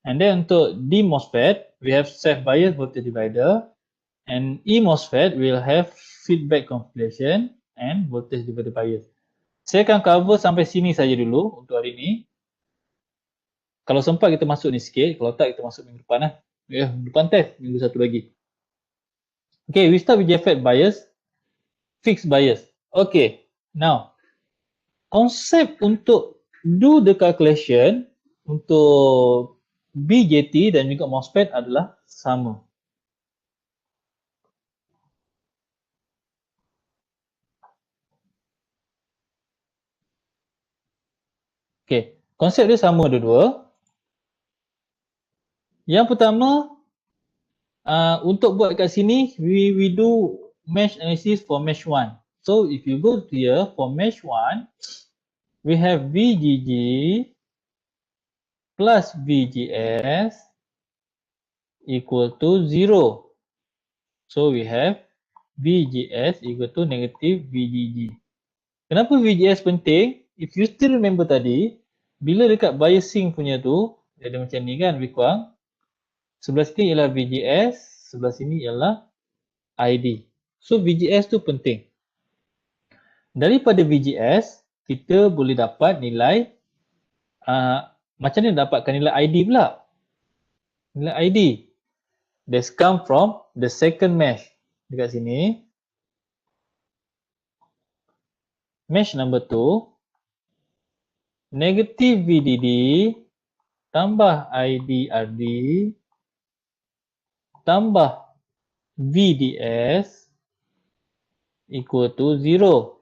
And then untuk D MOSFET, we have self bias, voltage divider. And E MOSFET will have feedback configuration and voltage divider bias. Saya akan cover sampai sini saja dulu untuk hari ini. Kalau sempat kita masuk ni sikit, kalau tak kita masuk minggu depan lah. Minggu depan test, minggu satu lagi. Okay, we start with JFET bias. Fixed bias. Okay, now konsep untuk do the calculation untuk BJT dan juga MOSFET adalah sama. Okay, konsep dia sama dua-dua. Yang pertama, untuk buat kat sini, we do mesh analysis for mesh 1. So if you go here for mesh 1, we have VGG plus VGS equal to 0. So we have VGS equal to negative VGG. Kenapa VGS penting? If you still remember tadi, bila dekat biasing punya tu, dia ada macam ni kan lebih kurang. Sebelah sini ialah VGS, sebelah sini ialah ID. So VGS tu penting. Daripada VGS, kita boleh dapat nilai, macam mana dapatkan nilai ID pula? Nilai ID. This come from the second mesh. Dekat sini. Mesh number 2. Negative VDD tambah IDRD tambah VDS equal to 0.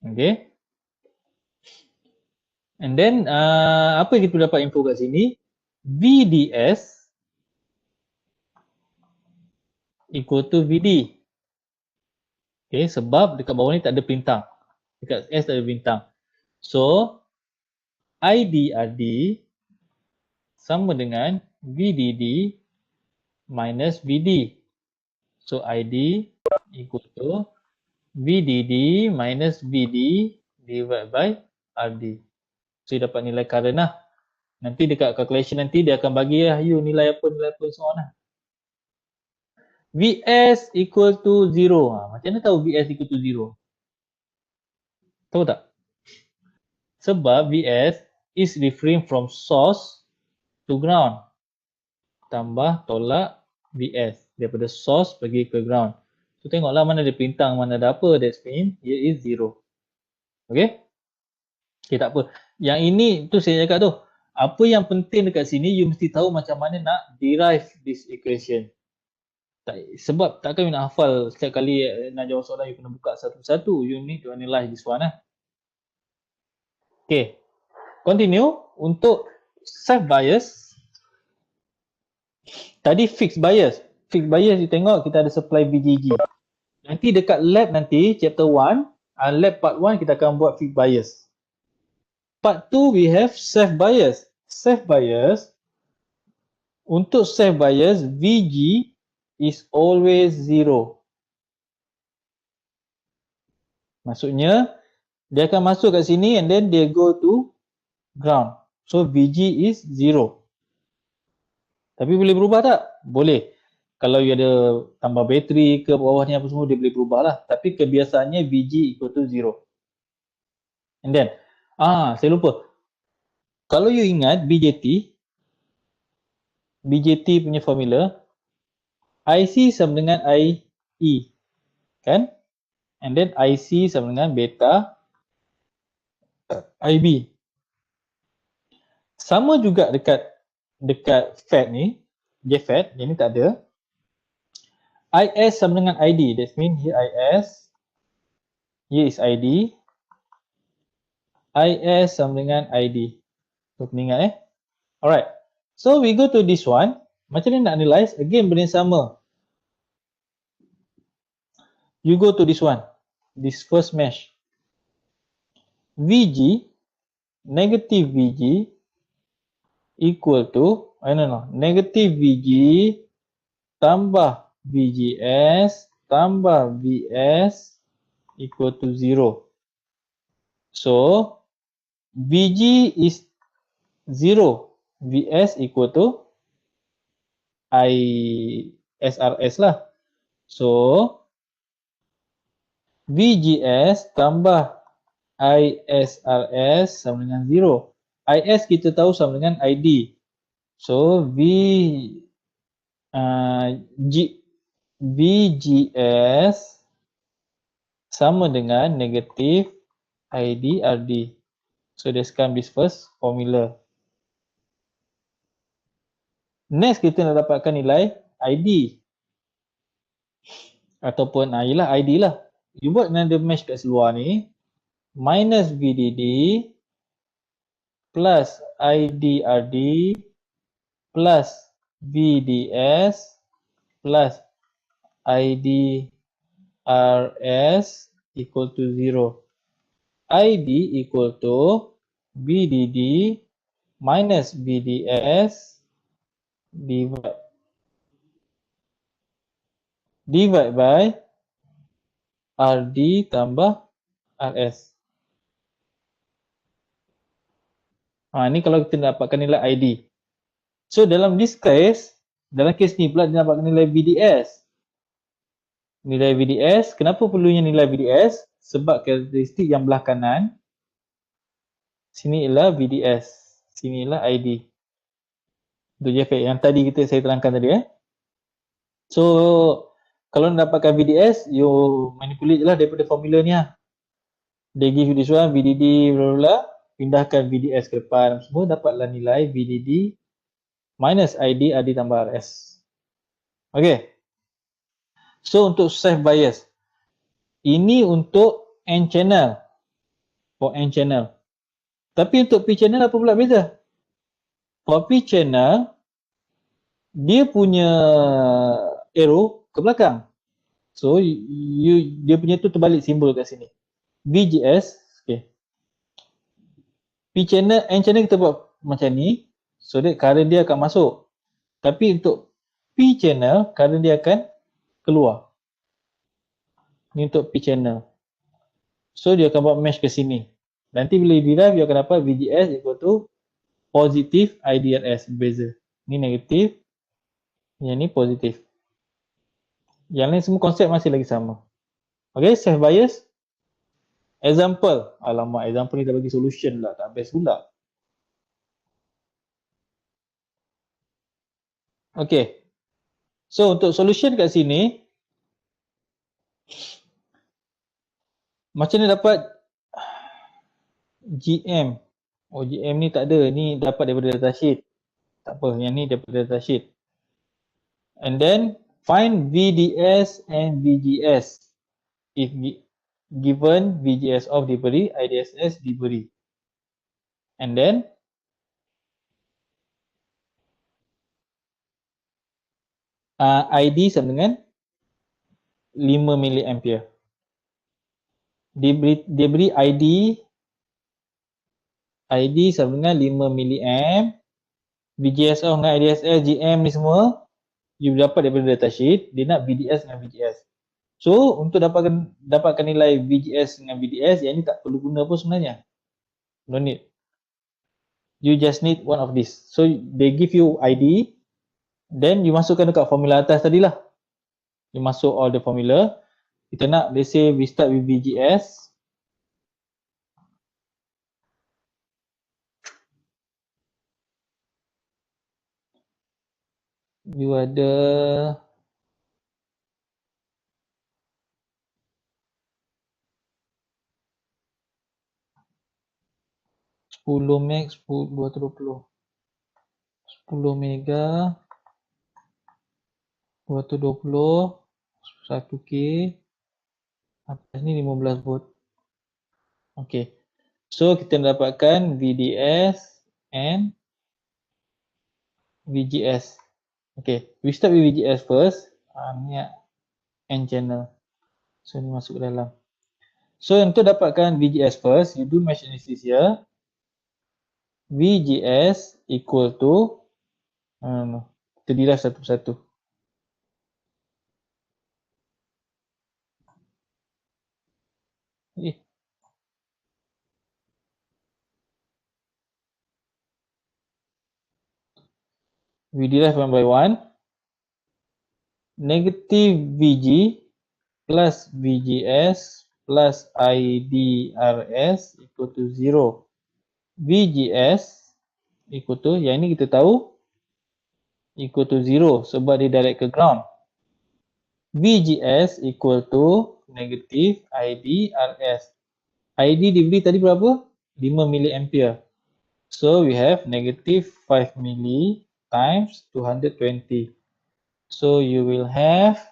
Okay. And then apa yang kita dapat info kat sini? VDS equal to VD. Okay, sebab dekat bawah ni tak ada bintang. Dekat S tak ada bintang. So, IDRD sama dengan VDD minus VD. So, ID equal to VDD minus VD divided by RD. So, you dapat nilai current lah. Nanti dekat calculation nanti dia akan bagi lah you nilai apa so on lah. VS equal to 0. Macam mana tahu VS equal to 0? Tahu tak? Sebab VS is referring from source to ground. Tambah tolak VS. Daripada source pergi ke ground. So tengoklah mana ada bintang, mana ada apa. That means here is 0. Okay? Okay, tak apa. Yang ini tu saya cakap tu. Apa yang penting dekat sini, you mesti tahu macam mana nak derive this equation. Sebab takkan you nak hafal setiap kali nak jawab soalan, you kena buka satu-satu. You need to analyze this one lah. Okay. Continue. Untuk self bias. Tadi fixed bias. Fixed bias you tengok kita ada supply VGG. Nanti dekat lab nanti, chapter 1, lab part 1 kita akan buat fixed bias. Part 2 we have self bias. safe bias, untuk safe bias, VG is always 0. Maksudnya, dia akan masuk kat sini and then dia go to ground. So, VG is 0. Tapi boleh berubah tak? Boleh. Kalau you ada tambah bateri ke bawah ni apa semua, dia boleh berubah lah. Tapi kebiasaannya VG equal to 0. And then, saya lupa. Kalau you ingat BJT punya formula, IC sama dengan IE. Kan? And then IC sama dengan beta IB. Sama juga dekat FAT ni, JFAT, yang ni tak ada. IS sama dengan ID. That means here IS, here is ID. IS sama dengan ID. So, kena ingat Alright. So, we go to this one. Macam ni nak analyze? Again, benda yang sama. You go to this one. This first mesh. VG, negative VG equal to, negative VG tambah VGS tambah VS equal to 0. So, VG is 0. VS equal to ISRS lah. So, VGS tambah ISRS sama dengan 0. IS kita tahu sama dengan ID. So, VGS sama dengan negatif ID RD. So, let's come this first formula. Next, kita nak dapatkan nilai ID. Ataupun, yelah ID lah. You buat another mesh kat seluar ni. Minus VDD plus IDRD plus VDS plus IDRS equal to 0. ID equal to VDD minus VDS divide by RD tambah RS. Ni kalau kita dapatkan nilai ID. So dalam this case, dalam kes ni pula dia dapatkan nilai VDS. Nilai VDS, kenapa perlunya nilai VDS? Sebab karakteristik yang belah kanan, sini ialah VDS, sini ialah ID. Itu je efek yang tadi saya terangkan tadi. So, kalau nak dapatkan VDS, you manipulate je lah daripada formula ni lah. They give you this one, VDD, bla bla, pindahkan VDS ke depan, semua dapatlah nilai VDD minus ID, RD tambah RS. Okay. So, untuk safe bias, ini untuk N channel. For N channel. Tapi untuk P channel apa pula beza? For P channel, dia punya arrow ke belakang. So, dia punya tu terbalik simbol kat sini. VGS, okay. P channel, N channel kita buat macam ni. So, that current dia akan masuk. Tapi untuk P channel, current dia akan keluar. Ni untuk P channel. So, dia akan buat mesh ke sini. Nanti bila derive, dia akan dapat VGS equal to positif IDRS. Beza. Ni negatif. Yang ni positif. Yang lain semua konsep masih lagi sama. Okay, safe bias. Example. Alamak, example ni dah bagi solution lah. Tak best pula. Okay. So, untuk solution kat sini, macam ni dapat GM. Oh, GM ni tak ada. Ni dapat daripada datasheet. Tak apa, yang ni daripada datasheet. And then, find VDS and VGS. If given VGS of diberi, IDSS diberi. And then, ID sama dengan 5 mA. Dia beri ID sama dengan 5 mA VGSO dengan IDSS, GM ni semua you dapat daripada datasheet. Dia nak VDS dengan VGS. So untuk dapatkan nilai VGS dengan VDS, yang ni tak perlu guna pun sebenarnya. No need. You just need one of this. So they give you ID, then you masukkan dekat formula atas tadilah. You masuk all the formula. Kita nak, let's say we start with VGS. You ada 10 meg, 220. 10 mega, 220, 1K. Atas ni 15 volt. Okay. So kita dapatkan VDS and VGS. Okay, we start with VGS first. Ni N channel. So ni masuk ke dalam. So untuk dapatkan VGS first, you do mesh analysis here. VGS equal to kita derive satu persatu. We derive one by one. Negative VG plus VGS plus IDRS equal to 0. VGS equal to, yang ni kita tahu equal to 0 sebab dia direct ke ground. VGS equal to negative IDRS. ID diberi tadi berapa? 5 milliampere. So we have negative 5 milli times 220. So you will have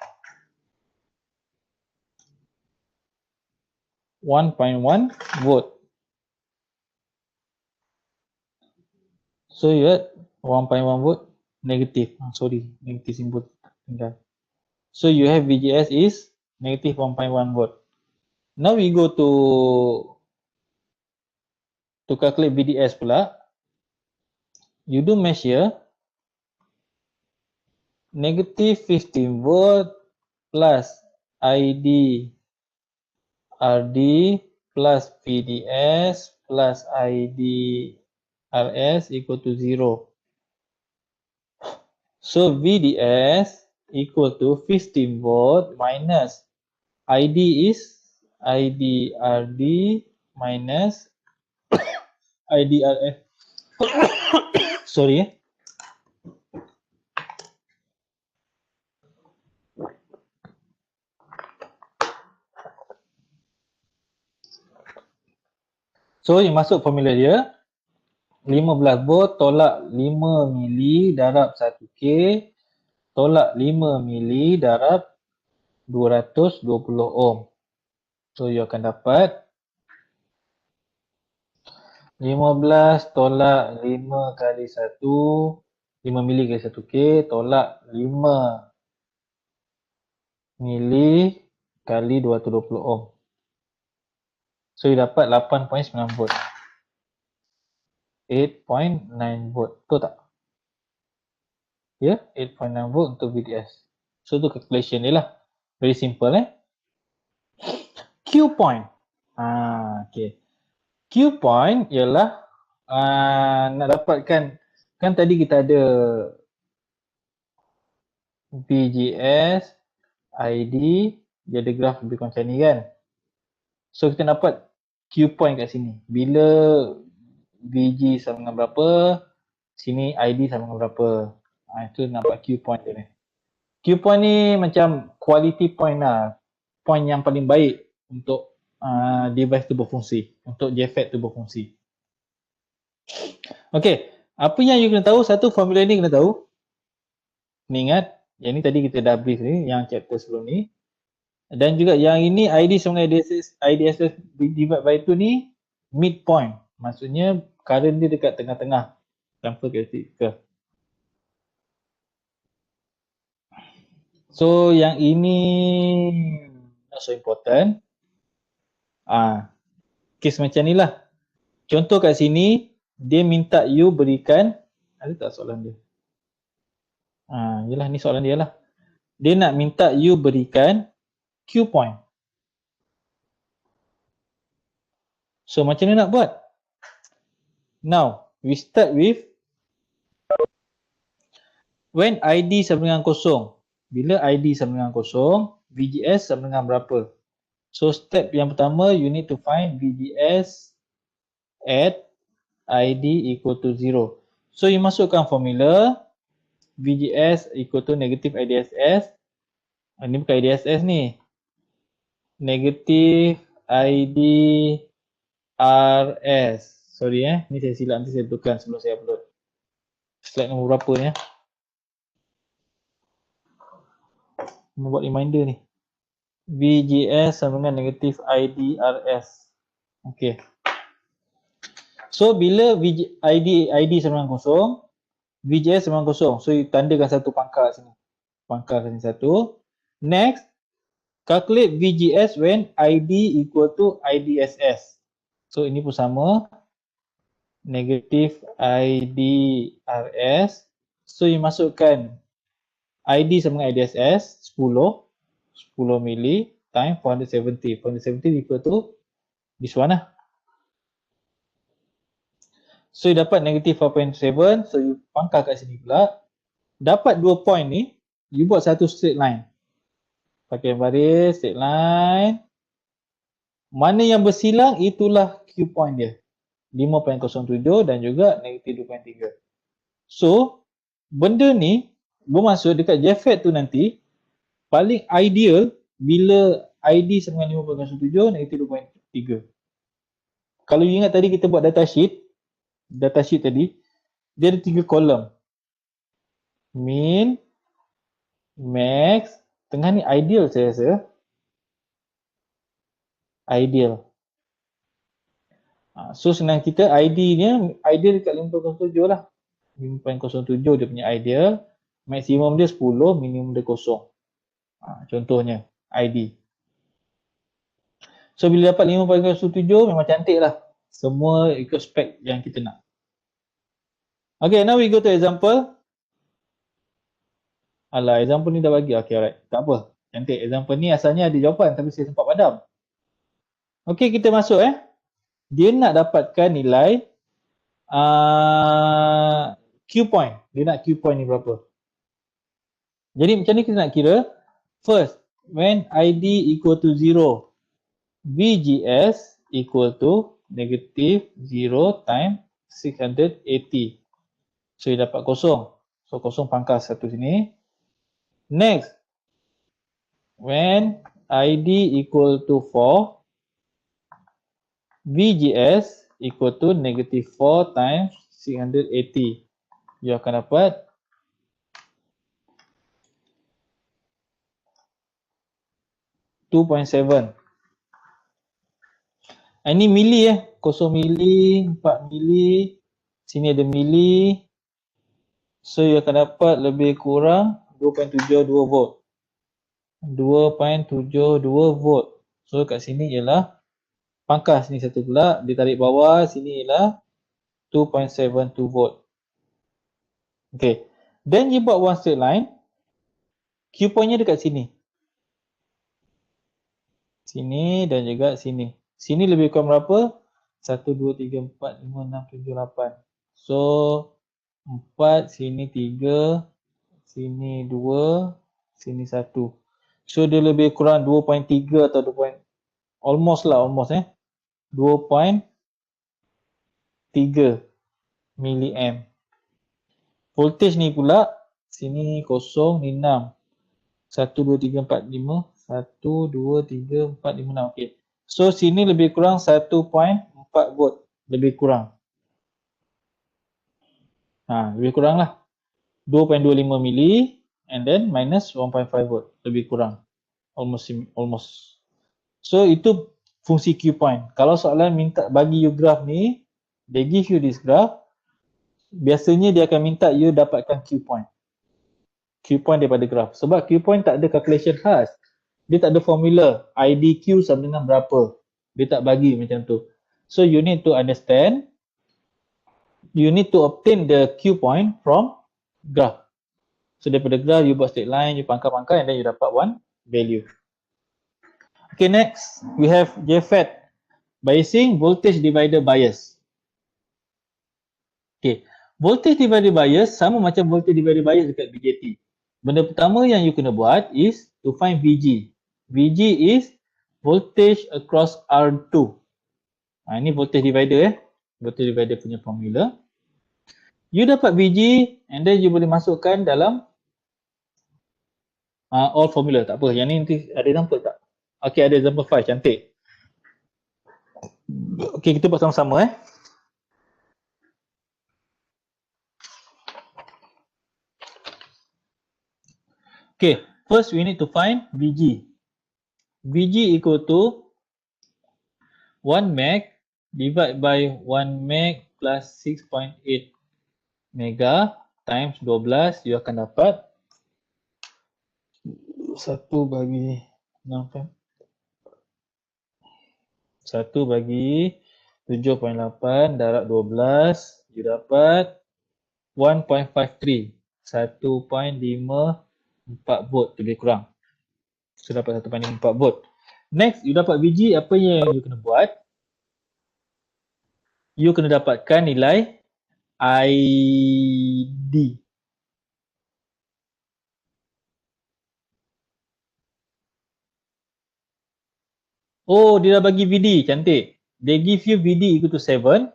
1.1 volt. So you have 1.1 volt negative. Sorry, negative symbol tinggal. So you have VGS is negative 1.1 volt. Now we go to calculate VDS pula. You do mesh here. Negative 15 volt plus ID RD plus VDS plus ID RS equal to 0. So VDS equal to 15 volt minus ID is ID RD minus ID RS. Sorry. So yang masuk formula dia 15 volt tolak 5 mili darab 1K tolak 5 mili darab 220 ohm. So you akan dapat 15 tolak 5 kali 1, 5 mili kali 1K tolak 5 mili kali 220 ohm. So you dapat 8.9 volt. 8.9 volt. Betul tak? Ya, 8.9 volt untuk VDS. So tu calculation dia lah. Very simple Q point. Okay. Q point ialah nak dapatkan, kan tadi kita ada VGS, ID, dia ada graf lebih kurang macam ni kan. So kita dapat Q point kat sini. Bila VG sama dengan berapa, sini ID sama dengan berapa. Itu nampak Q point dia ni. Q point ni macam quality point lah. Point yang paling baik untuk device tu berfungsi. Untuk JFET tu berfungsi. Okay. Apa yang you kena tahu, satu formula ni kena tahu. Ni ingat, yang ni tadi kita dah brief ni, yang chapter sebelum ni. Dan juga yang ini ID sama dengan IDSS divide by 2 ni midpoint. Maksudnya current dia dekat tengah-tengah tanpa characteristic. So yang ini not so important. Case macam ni lah. Contoh kat sini dia minta you berikan Ada tak soalan dia? Yelah ni soalan dia lah. Dia nak minta you berikan Q point. So macam mana nak buat? Now, we start with when ID sama dengan kosong. Bila ID sama dengan kosong, VGS sama dengan berapa? So step yang pertama, you need to find VGS at ID equal to 0. So you masukkan formula VGS equal to negative IDSS. Ini bukan IDSS ni. Negative IDRS. Sorry ni saya silap, nanti saya betulkan sebelum saya upload. Slide nombor berapa ni buat reminder ni. VGS sama dengan negative IDRS. Okay. So bila ID sama dengan kosong, VGS sama dengan kosong. So you tandakan satu pangkal sini. Pangkal sini satu. Next, calculate VGS when ID equal to IDSS. So ini pun sama. Negative IDRS. So you masukkan ID sama dengan IDSS 10 mili times 470. 470 equal to this one lah. So you dapat negative 4.7. So you pangkal kat sini pula. Dapat 2 point ni, you buat satu straight line. Pakai baris, straight line. Mana yang bersilang, itulah Q point dia. 5.07 dan juga negatif 2.3. So, benda ni bermaksud dekat JFET tu nanti, paling ideal bila ID sama dengan 5.07, negatif 2.3. Kalau you ingat tadi kita buat datasheet tadi, dia ada 3 kolom. Min, max, tengah ni ideal saya rasa. Ideal. So senang kita ID nya ideal dekat 5.07 lah. 5.07 dia punya ideal. Maksimum dia 10, minimum dia 0. Contohnya ID. So bila dapat 5.07 memang cantik lah. Semua ikut spek yang kita nak. Okay, now we go to example. Alah, example ni dah bagi. Okay, alright. Tak apa. Cantik. Example ni asalnya ada jawapan tapi saya sempat padam. Okay, kita masuk Dia nak dapatkan nilai Q point. Dia nak Q point ni berapa. Jadi macam ni kita nak kira. First, when ID equal to 0, VGS equal to negative 0 times 680. So, dia dapat kosong. So, kosong pangkas satu sini. Next, when ID equal to 4, VGS equal to negative 4 times 680. You akan dapat 2.7. Ini mili 0 mili, 4 mili, sini ada mili. So you akan dapat lebih kurang 2.72 volt. 2.72 volt. So kat sini ialah pangkas ni satu pula, ditarik bawah, sini ialah 2.72 volt. Okay. Then you buat one straight line. Q point-nya dekat sini. Sini dan juga sini. Sini lebih kurang berapa? 1, 2, 3, 4, 5, 6, 7, 8. So, 4, sini 3, sini 2, sini 1. So, dia lebih kurang 2.3 atau 2. Almost 2.3 milliamp. Voltage ni pula, sini 0, ni 6. 1, 2, 3, 4, 5. 1, 2, 3, 4, 5, 6. Okay. So, sini lebih kurang 1.4 volt. Lebih kurang. Lebih kurang lah. 2.25 mili and then minus 1.5 volt. Lebih kurang. Almost. So, itu fungsi Q point. Kalau soalan minta bagi you graph ni, they give you this graph. Biasanya dia akan minta you dapatkan Q point. Q point daripada graph. Sebab Q point tak ada calculation khas. Dia tak ada formula. IDQ sama dengan berapa. Dia tak bagi macam tu. So you need to understand you need to obtain the Q point from graph. So daripada graph you buat straight line, you pangkal-pangkal and then you dapat one value. Okay, next we have JFET biasing, voltage divider bias. Okay, voltage divider bias sama macam voltage divider bias dekat BJT. Benda pertama yang you kena buat is to find VG. VG is voltage across R2. Ini voltage divider voltage divider punya formula. You dapat VG and then you boleh masukkan dalam all formula. Tak apa, yang ni nanti ada example tak? Okay, ada example 5, cantik. Okay, kita buat sama-sama Okay, first we need to find VG. VG equal to 1 meg divided by 1 meg plus 6.8 mega times 12, you akan dapat 1 bagi 6. 1 bagi 7.8 darab 12, you dapat 1.53. 1.54 volt lebih kurang. So dapat 1.54 volt. Next, you dapat VG, apa yang you kena buat? You kena dapatkan nilai ID. Oh, dia dah bagi VD, cantik. They give you VD equal to 7.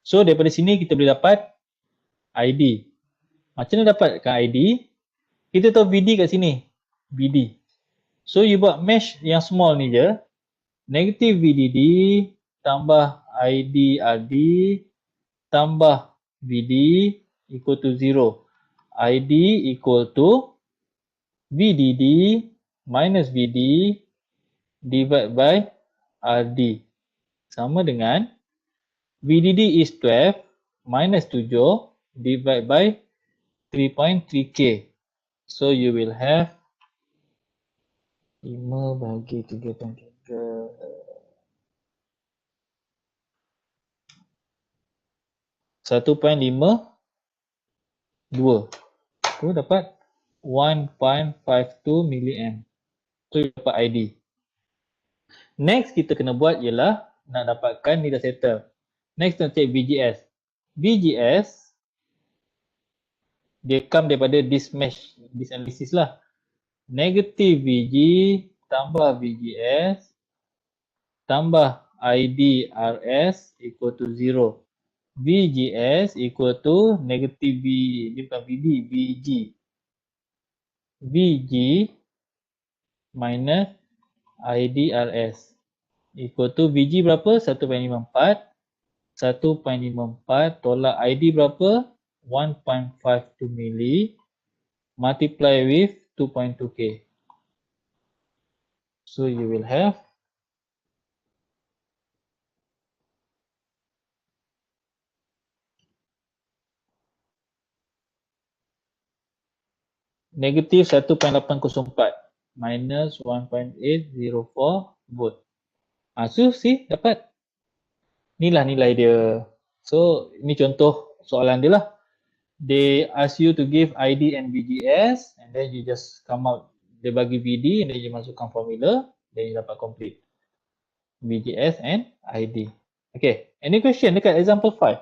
So daripada sini kita boleh dapat ID. Macam mana dapatkan ID? Kita tahu VD kat sini. VD. So you buat mesh yang small ni je. Negative VDD tambah ID RD tambah VD equal to 0. ID equal to VDD minus VD divided by RD. Sama dengan VDD is 12 minus 7 divided by 3.3K. So you will have 5 bagi 3.3. 1.52. Tu dapat 1.52 milliamp. So dapat ID. Next kita kena buat ialah nak dapatkan ni dah settle. Next kita cek VGS. VGS dia come daripada this mesh, this analysis lah. Negative VG tambah VGS tambah ID RS equal to 0. VGS equal to negative V, dia bukan VD, VG. VG minus ID RS equal to VG berapa? 1.54. 1.54 tolak ID berapa? 1.52 milli multiply with 2.2K. So you will have negative 1.804 minus 1.804 volt. So see, dapat. Inilah nilai dia. So ini contoh soalan dia lah. They ask you to give ID and VGS and then you just come out, dia bagi VD and then you masukkan formula, then you dapat complete VGS and ID. Okay, any question dekat example 5?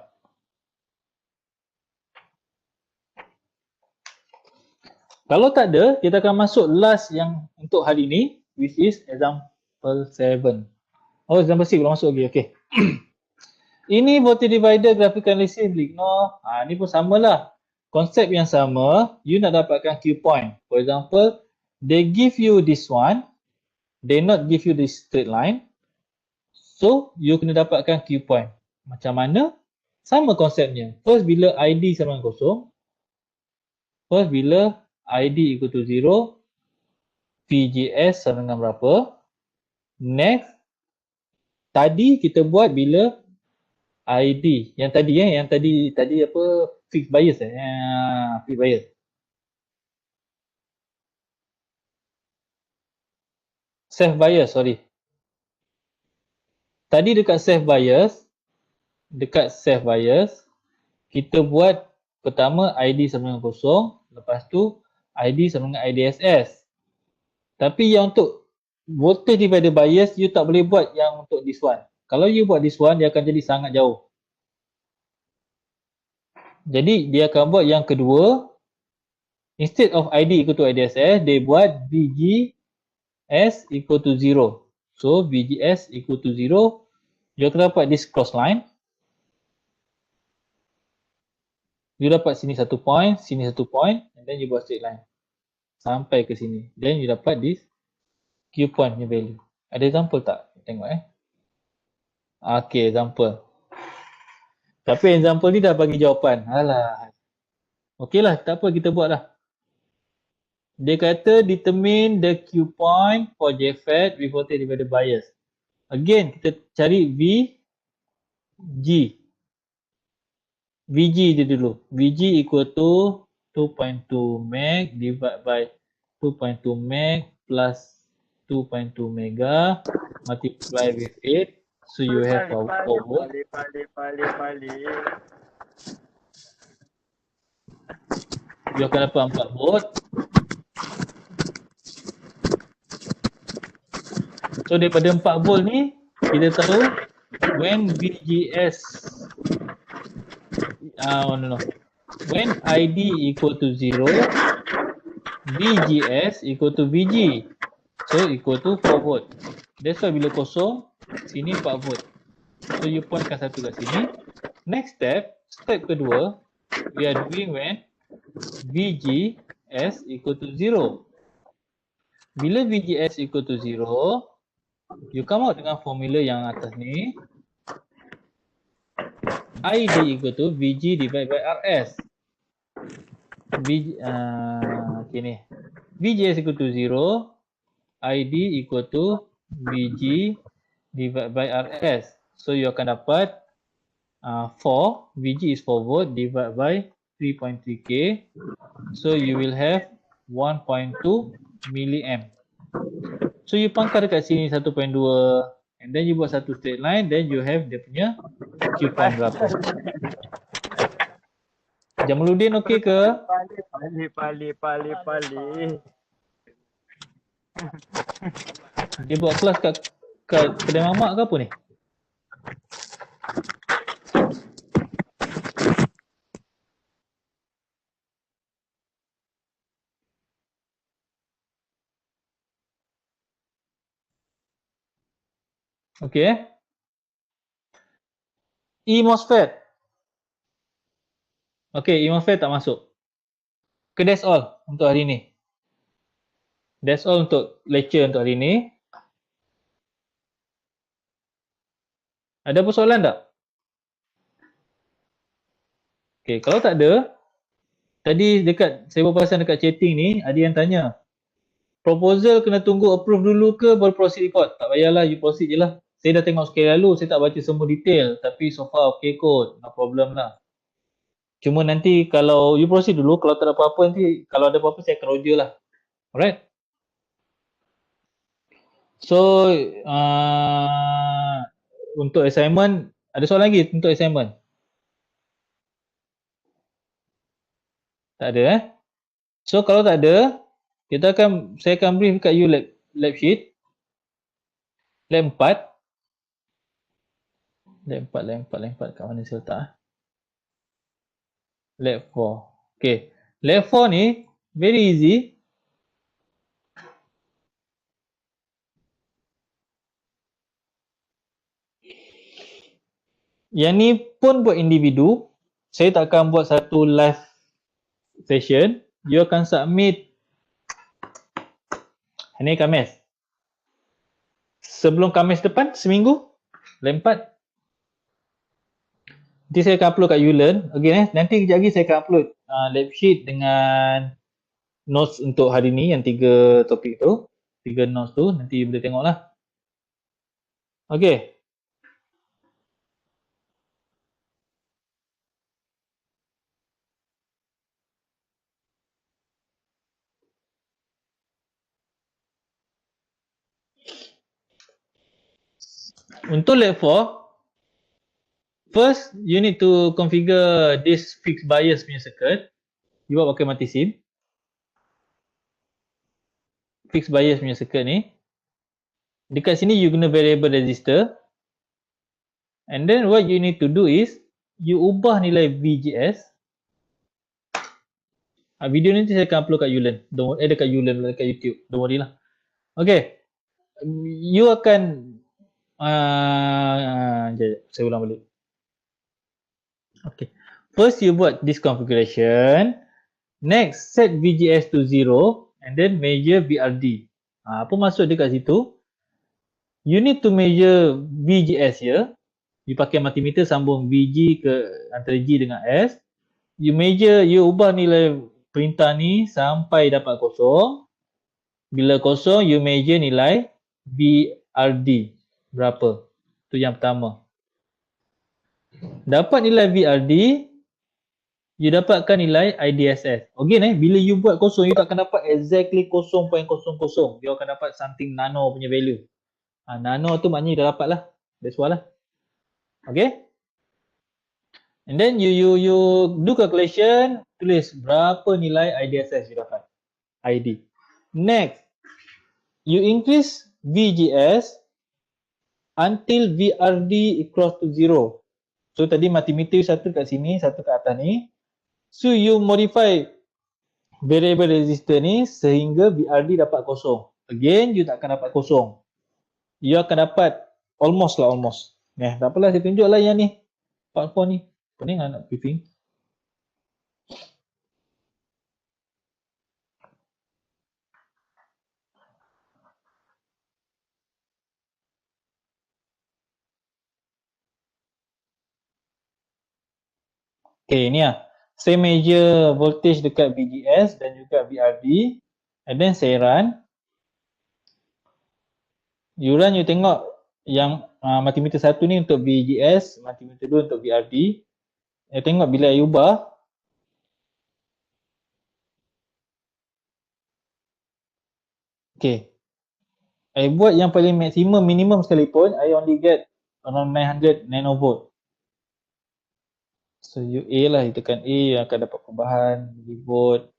Kalau tak ada, kita akan masuk last yang untuk hari ni, which is example 7. Oh, example 6 belum masuk lagi, okay. Ini voltage divider graphical analysis, ignore. Ni pun samalah. Konsep yang sama, you nak dapatkan Q point. For example, they give you this one, they not give you this straight line. So, you kena dapatkan Q point. Macam mana? Sama konsepnya. First, bila ID sama dengan kosong. First, bila ID equal to 0, VGS sama dengan berapa. Next, tadi kita buat bila ID yang tadi apa, fixed bias fixed bias. Self bias, sorry. Tadi dekat self bias, kita buat pertama ID sama dengan kosong, lepas tu ID sama dengan IDSS. Tapi yang untuk voltage divided bias, you tak boleh buat yang untuk this one. Kalau you buat this one, dia akan jadi sangat jauh. Jadi dia akan buat yang kedua, instead of ID equal to IDSS, dia buat VGS equal to 0. So VGS equal to 0, you akan dapat this cross line. You dapat sini satu point, sini satu point, and then you buat straight line sampai ke sini. Then you dapat this Q point punya value. Ada example tak? Tengok Okay, example. Tapi example ni dah bagi jawapan. Alah. Okey lah, tak apa, kita buat lah. Dia kata determine the Q point for JFET with voltage divided bias. Again, kita cari VG. VG je dulu. VG equal to 2.2 meg divided by 2.2 meg plus 2.2 mega multiply with 8. So you have a 4 volt. You akan dapat 4 volt. So daripada 4 volt ni, kita tahu when VGS when ID equal to 0, VGS equal to VG. So equal to 4 volt. That's why bila kosong, sini 4 volt. So you pointkan satu kat sini. Next step kedua, we are doing when VGS equal to 0. Bila VGS equal to 0, you come out dengan formula yang atas ni. ID equal to VG divided by RS. Okay ni. VGS equal to 0, ID equal to VG divided by RS. So you akan dapat 4, VG is 4 volt divided by 3.3K. So you will have 1.2 milliamp. So you pangkal dekat sini 1.2, and then you buat satu straight line, then you have dia punya Q point berapa. Jamaluddin okey ke? Pali. Dia buat kelas kat kedai mamak ke apa ni? Okey. E-MOSFET. Okey, E-MOSFET tak masuk. Okay, that's all untuk hari ni. That's all untuk lecture untuk hari ni. Ada persoalan tak? Okay, kalau tak ada, tadi saya berperasan dekat chatting ni, ada yang tanya, proposal kena tunggu approve dulu ke baru proceed record? Tak payahlah, you proceed je lah. Saya dah tengok sekali lalu, saya tak baca semua detail, tapi so far okay kot, no problem lah. Cuma nanti kalau you proceed dulu, kalau tak ada apa-apa nanti, kalau ada apa-apa saya akan roger lah. Alright? So, untuk assignment, ada soalan lagi untuk assignment? Tak ada So kalau tak ada, saya akan brief kat you lab sheet. Lab 4. Lab 4 kat mana saya letak? Lab 4. Okay. Lab 4 ni very easy. Yang ni pun buat individu. Saya tak akan buat satu live session. You akan submit hari ni Khamis. Sebelum Khamis depan, seminggu, lab 4. Nanti saya akan upload kat YouLearn. Again nanti kejap lagi saya akan upload lab sheet dengan notes untuk hari ni yang 3 topik tu. 3 notes tu, nanti boleh tengok lah. Okay. Untuk lab 4, First, you need to configure this fixed bias punya circuit. You buat pakai mati SIM. Fixed bias punya circuit ni. Dekat sini you guna variable resistor. And then what you need to do is, you ubah nilai VGS. Video nanti saya akan upload kat Ulearn. Dekat Ulearn, dekat YouTube. Don't worry lah. Okay. You akan saya ulang balik. Okay. First you buat this configuration. Next set VGS to 0 and then measure VRD. Apa maksud dia kat situ? You need to measure VGS here. You pakai multimeter sambung VG ke antara G dengan S. You measure, you ubah nilai perintah ni sampai dapat kosong. Bila kosong, you measure nilai VRD berapa. Tu yang pertama. Dapat nilai VRD, you dapatkan nilai IDSS. Again bila you buat kosong, you tak akan dapat exactly 0.00. You akan dapat something nano punya value. Nano tu maknanya you dah dapat lah. That's why lah. Okay. And then you do calculation, tulis berapa nilai IDSS you dapat. ID. Next, you increase VGS until VRD equals to 0. So tadi multimeter satu kat sini, satu kat atas ni. So you modify variable resistor ni sehingga VRD dapat kosong. Again, you tak akan dapat kosong. You akan dapat almost. Tak apalah, saya tunjuk lah yang ni. Part 4 ni. Pening lah nak briefing. Okay, ni lah. Saya measure voltage dekat VGS dan juga VRD. And then saya run. You tengok yang multimeter satu ni untuk VGS, multimeter 2 untuk VRD. Tengok bila I ubah. Okay. I buat yang paling maksimum, minimum sekalipun, I only get around 900 nanovolt. So you A lah, you tekan A, you akan dapat perubahan milivolt.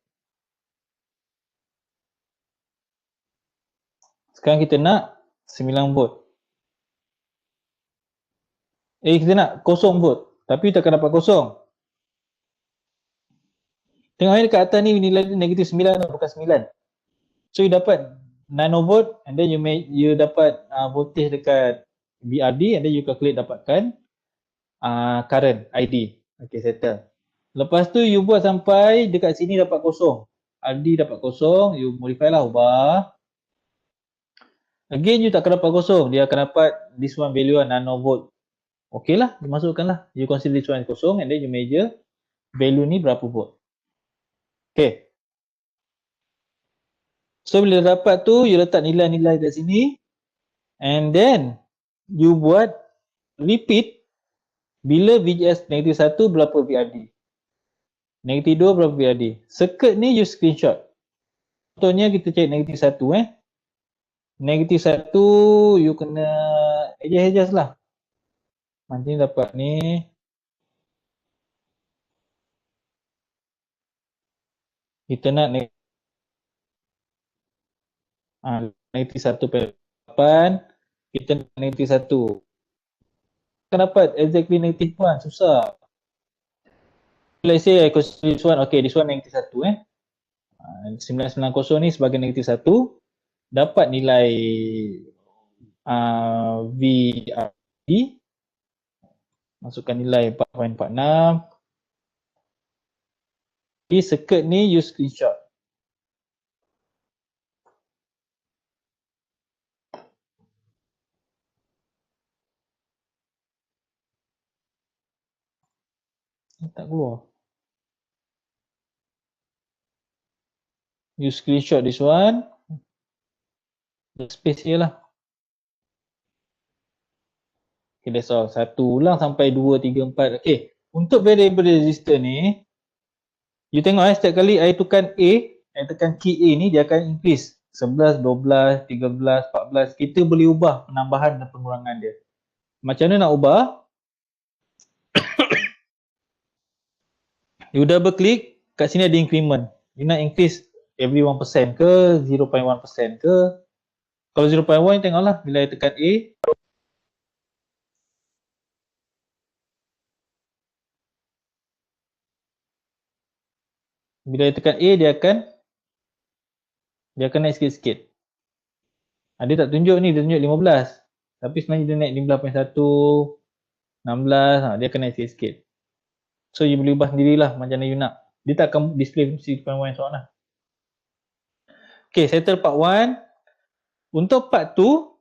Sekarang kita nak 9 volt. Kita nak 0 volt. Tapi tak akan dapat kosong. Tengok ni dekat atas ni nilai negatif 9 bukan 9. So you dapat nanovolt and then you dapat voltage dekat VRD and then you calculate dapatkan current ID. Okay, settle. Lepas tu you buat sampai dekat sini dapat kosong. RD dapat kosong, you modify lah, ubah. Again you tak akan dapat kosong, dia akan dapat this one value nanovolt. Okay lah, dimasukkan lah. You consider this one kosong and then you measure value ni berapa volt. Okay. So bila dapat tu, you letak nilai-nilai kat sini. And then you buat repeat bila VGS negatif 1 berapa VRD. Negatif 2 berapa VRD. Circuit ni you screenshot. Contohnya kita cek negatif 1 Negatif 1 you kena adjust lah. Nanti dapat ni. Kita nak negatif 1/8. Kita nak negatif 1. Akan dapat exactly negatif 1. Susah. Let's say I consider this one. Okay, this one negatif 1 990 ni sebagai negatif 1. Dapat nilai VRD. Masukkan nilai 4.46. Di circuit ni you screenshot. Tak keluar. You screenshot this one. Space je lah. Okay, that's all. 1 ulang sampai 2, 3, 4. Okay. Untuk variable resistor ni, you tengok setiap kali I tekan A, I tekan key A ni, dia akan increase. 11, 12, 13, 14. Kita boleh ubah penambahan dan pengurangan dia. Macam mana nak ubah? You double click, kat sini ada increment. You nak increase every 1% ke, 0.1% ke. Kalau 0.1 tengoklah bila you tekan A. Bila you tekan A, dia akan naik sikit-sikit. Dia tak tunjuk ni, dia tunjuk 15. Tapi sebenarnya dia naik 15.1, 16, dia akan naik sikit-sikit. So you boleh ubah sendirilah macam mana you nak. Dia tak akan display fungsi 0.1 lah. Okay, settle part 1. Untuk part 2,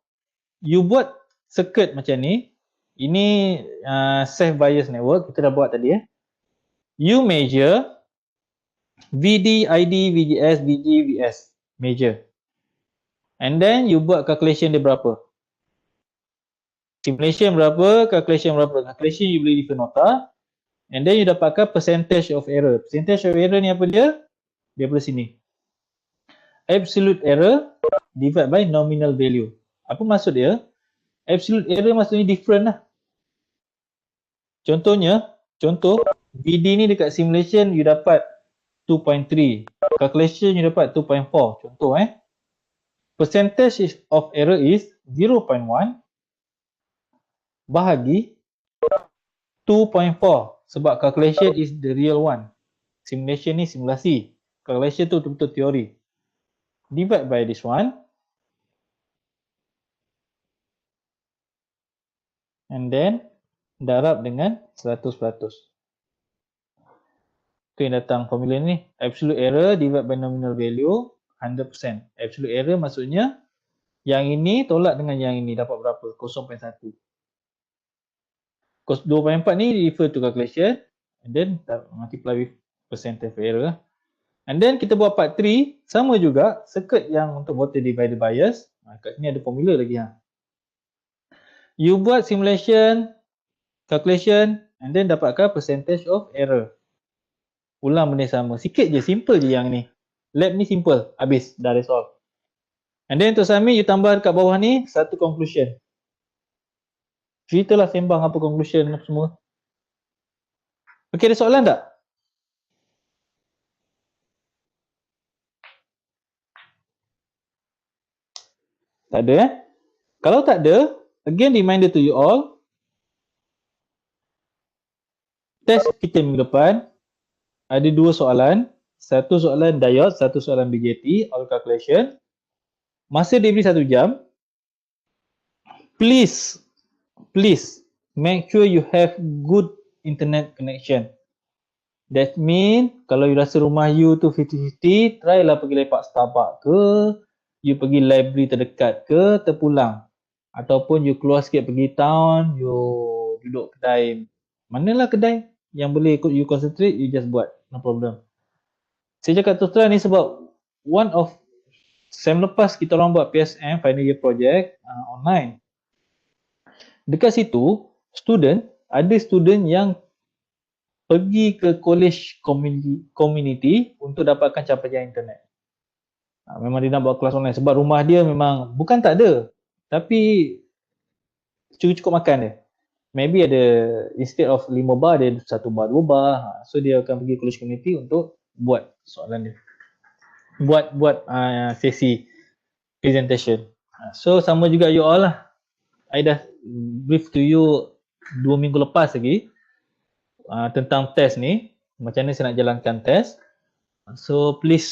you buat circuit macam ni. Ini safe bias network, kita dah buat tadi . You measure VD, ID, VGS, VG, VS. Measure. And then you buat calculation dia berapa. Simulation berapa, calculation berapa. Calculation you boleh refer nota. And then you dapatkan percentage of error. Percentage of error ni apa dia? Dia pada sini. Absolute error divided by nominal value. Apa maksud dia? Absolute error maksudnya different lah. Contoh VD ni dekat simulation you dapat 2.3. Calculation you dapat 2.4. Contoh percentage of error is 0.1 bahagi 2.4 sebab calculation is the real one. Simulation ni simulasi. Calculation tu betul-betul teori. Divide by this one. And then darab dengan 100%. Tu yang datang formula ni. Absolute error divide by nominal value 100%. Absolute error maksudnya yang ini tolak dengan yang ini dapat berapa? 0.1. 2.4 ni refer to calculation and then multiply with percentage of error. And then kita buat part 3 sama juga circuit yang untuk voltage divider bias. Kat sini ada formula lagi . You buat simulation, calculation and then dapatkan percentage of error. Ulang benda sama. Sikit je, simple je yang ni. Lab ni simple, habis, dah resolve. And then untuk submit, you tambah dekat bawah ni satu conclusion. Ceritalah sembang apa conclusion semua. Okey, ada soalan tak? Tak ada Kalau tak ada, again reminder to you all. Test kita minggu depan ada 2 soalan. Satu soalan diode, satu soalan BJT, all calculation. Masa dia beri 1 jam. Please make sure you have good internet connection. That mean kalau you rasa rumah you tu 50-50, try lah pergi lepak Starbucks ke, you pergi library terdekat ke, terpulang. Ataupun you keluar sikit pergi town, you duduk kedai. Manalah kedai yang boleh you concentrate, you just buat. No problem. Saya cakap terus terang ni sebab one of sem lepas kita orang buat PSM, final year project online. Dekat situ, ada student yang pergi ke college community untuk dapatkan capaian internet. Memang dia nak buat kelas online sebab rumah dia memang bukan tak ada, tapi cukup makan dia. Maybe ada, instead of 5 bar, dia 1 bar, 2 bar. So dia akan pergi college community untuk buat soalan dia. Buat sesi presentation. So sama juga you all lah. I dah brief to you 2 minggu lepas lagi tentang test ni, macam mana saya nak jalankan test. So please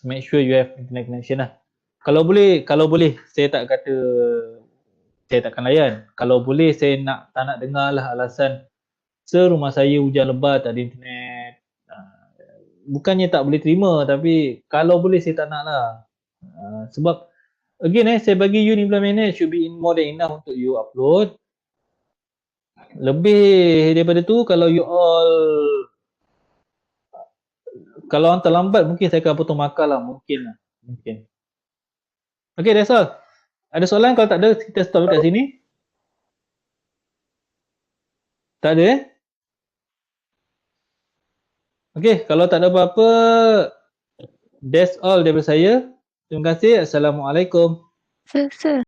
make sure you have internet connection lah. Kalau boleh saya tak kata saya takkan layan. Kalau boleh saya tak nak dengar lah alasan rumah saya hujan lebat tak ada internet. Bukannya tak boleh terima, tapi kalau boleh saya tak nak lah. Sebab again saya bagi you 15 minit should be more than enough untuk you upload. Lebih daripada tu kalau you all, kalau hantar lambat mungkin saya akan potong makal lah, mungkin. Okay, that's all. Ada soalan? Kalau tak ada kita stop dekat sini. Tak ada Okay, kalau tak ada apa-apa, that's all daripada saya. Terima kasih. Assalamualaikum. Sir.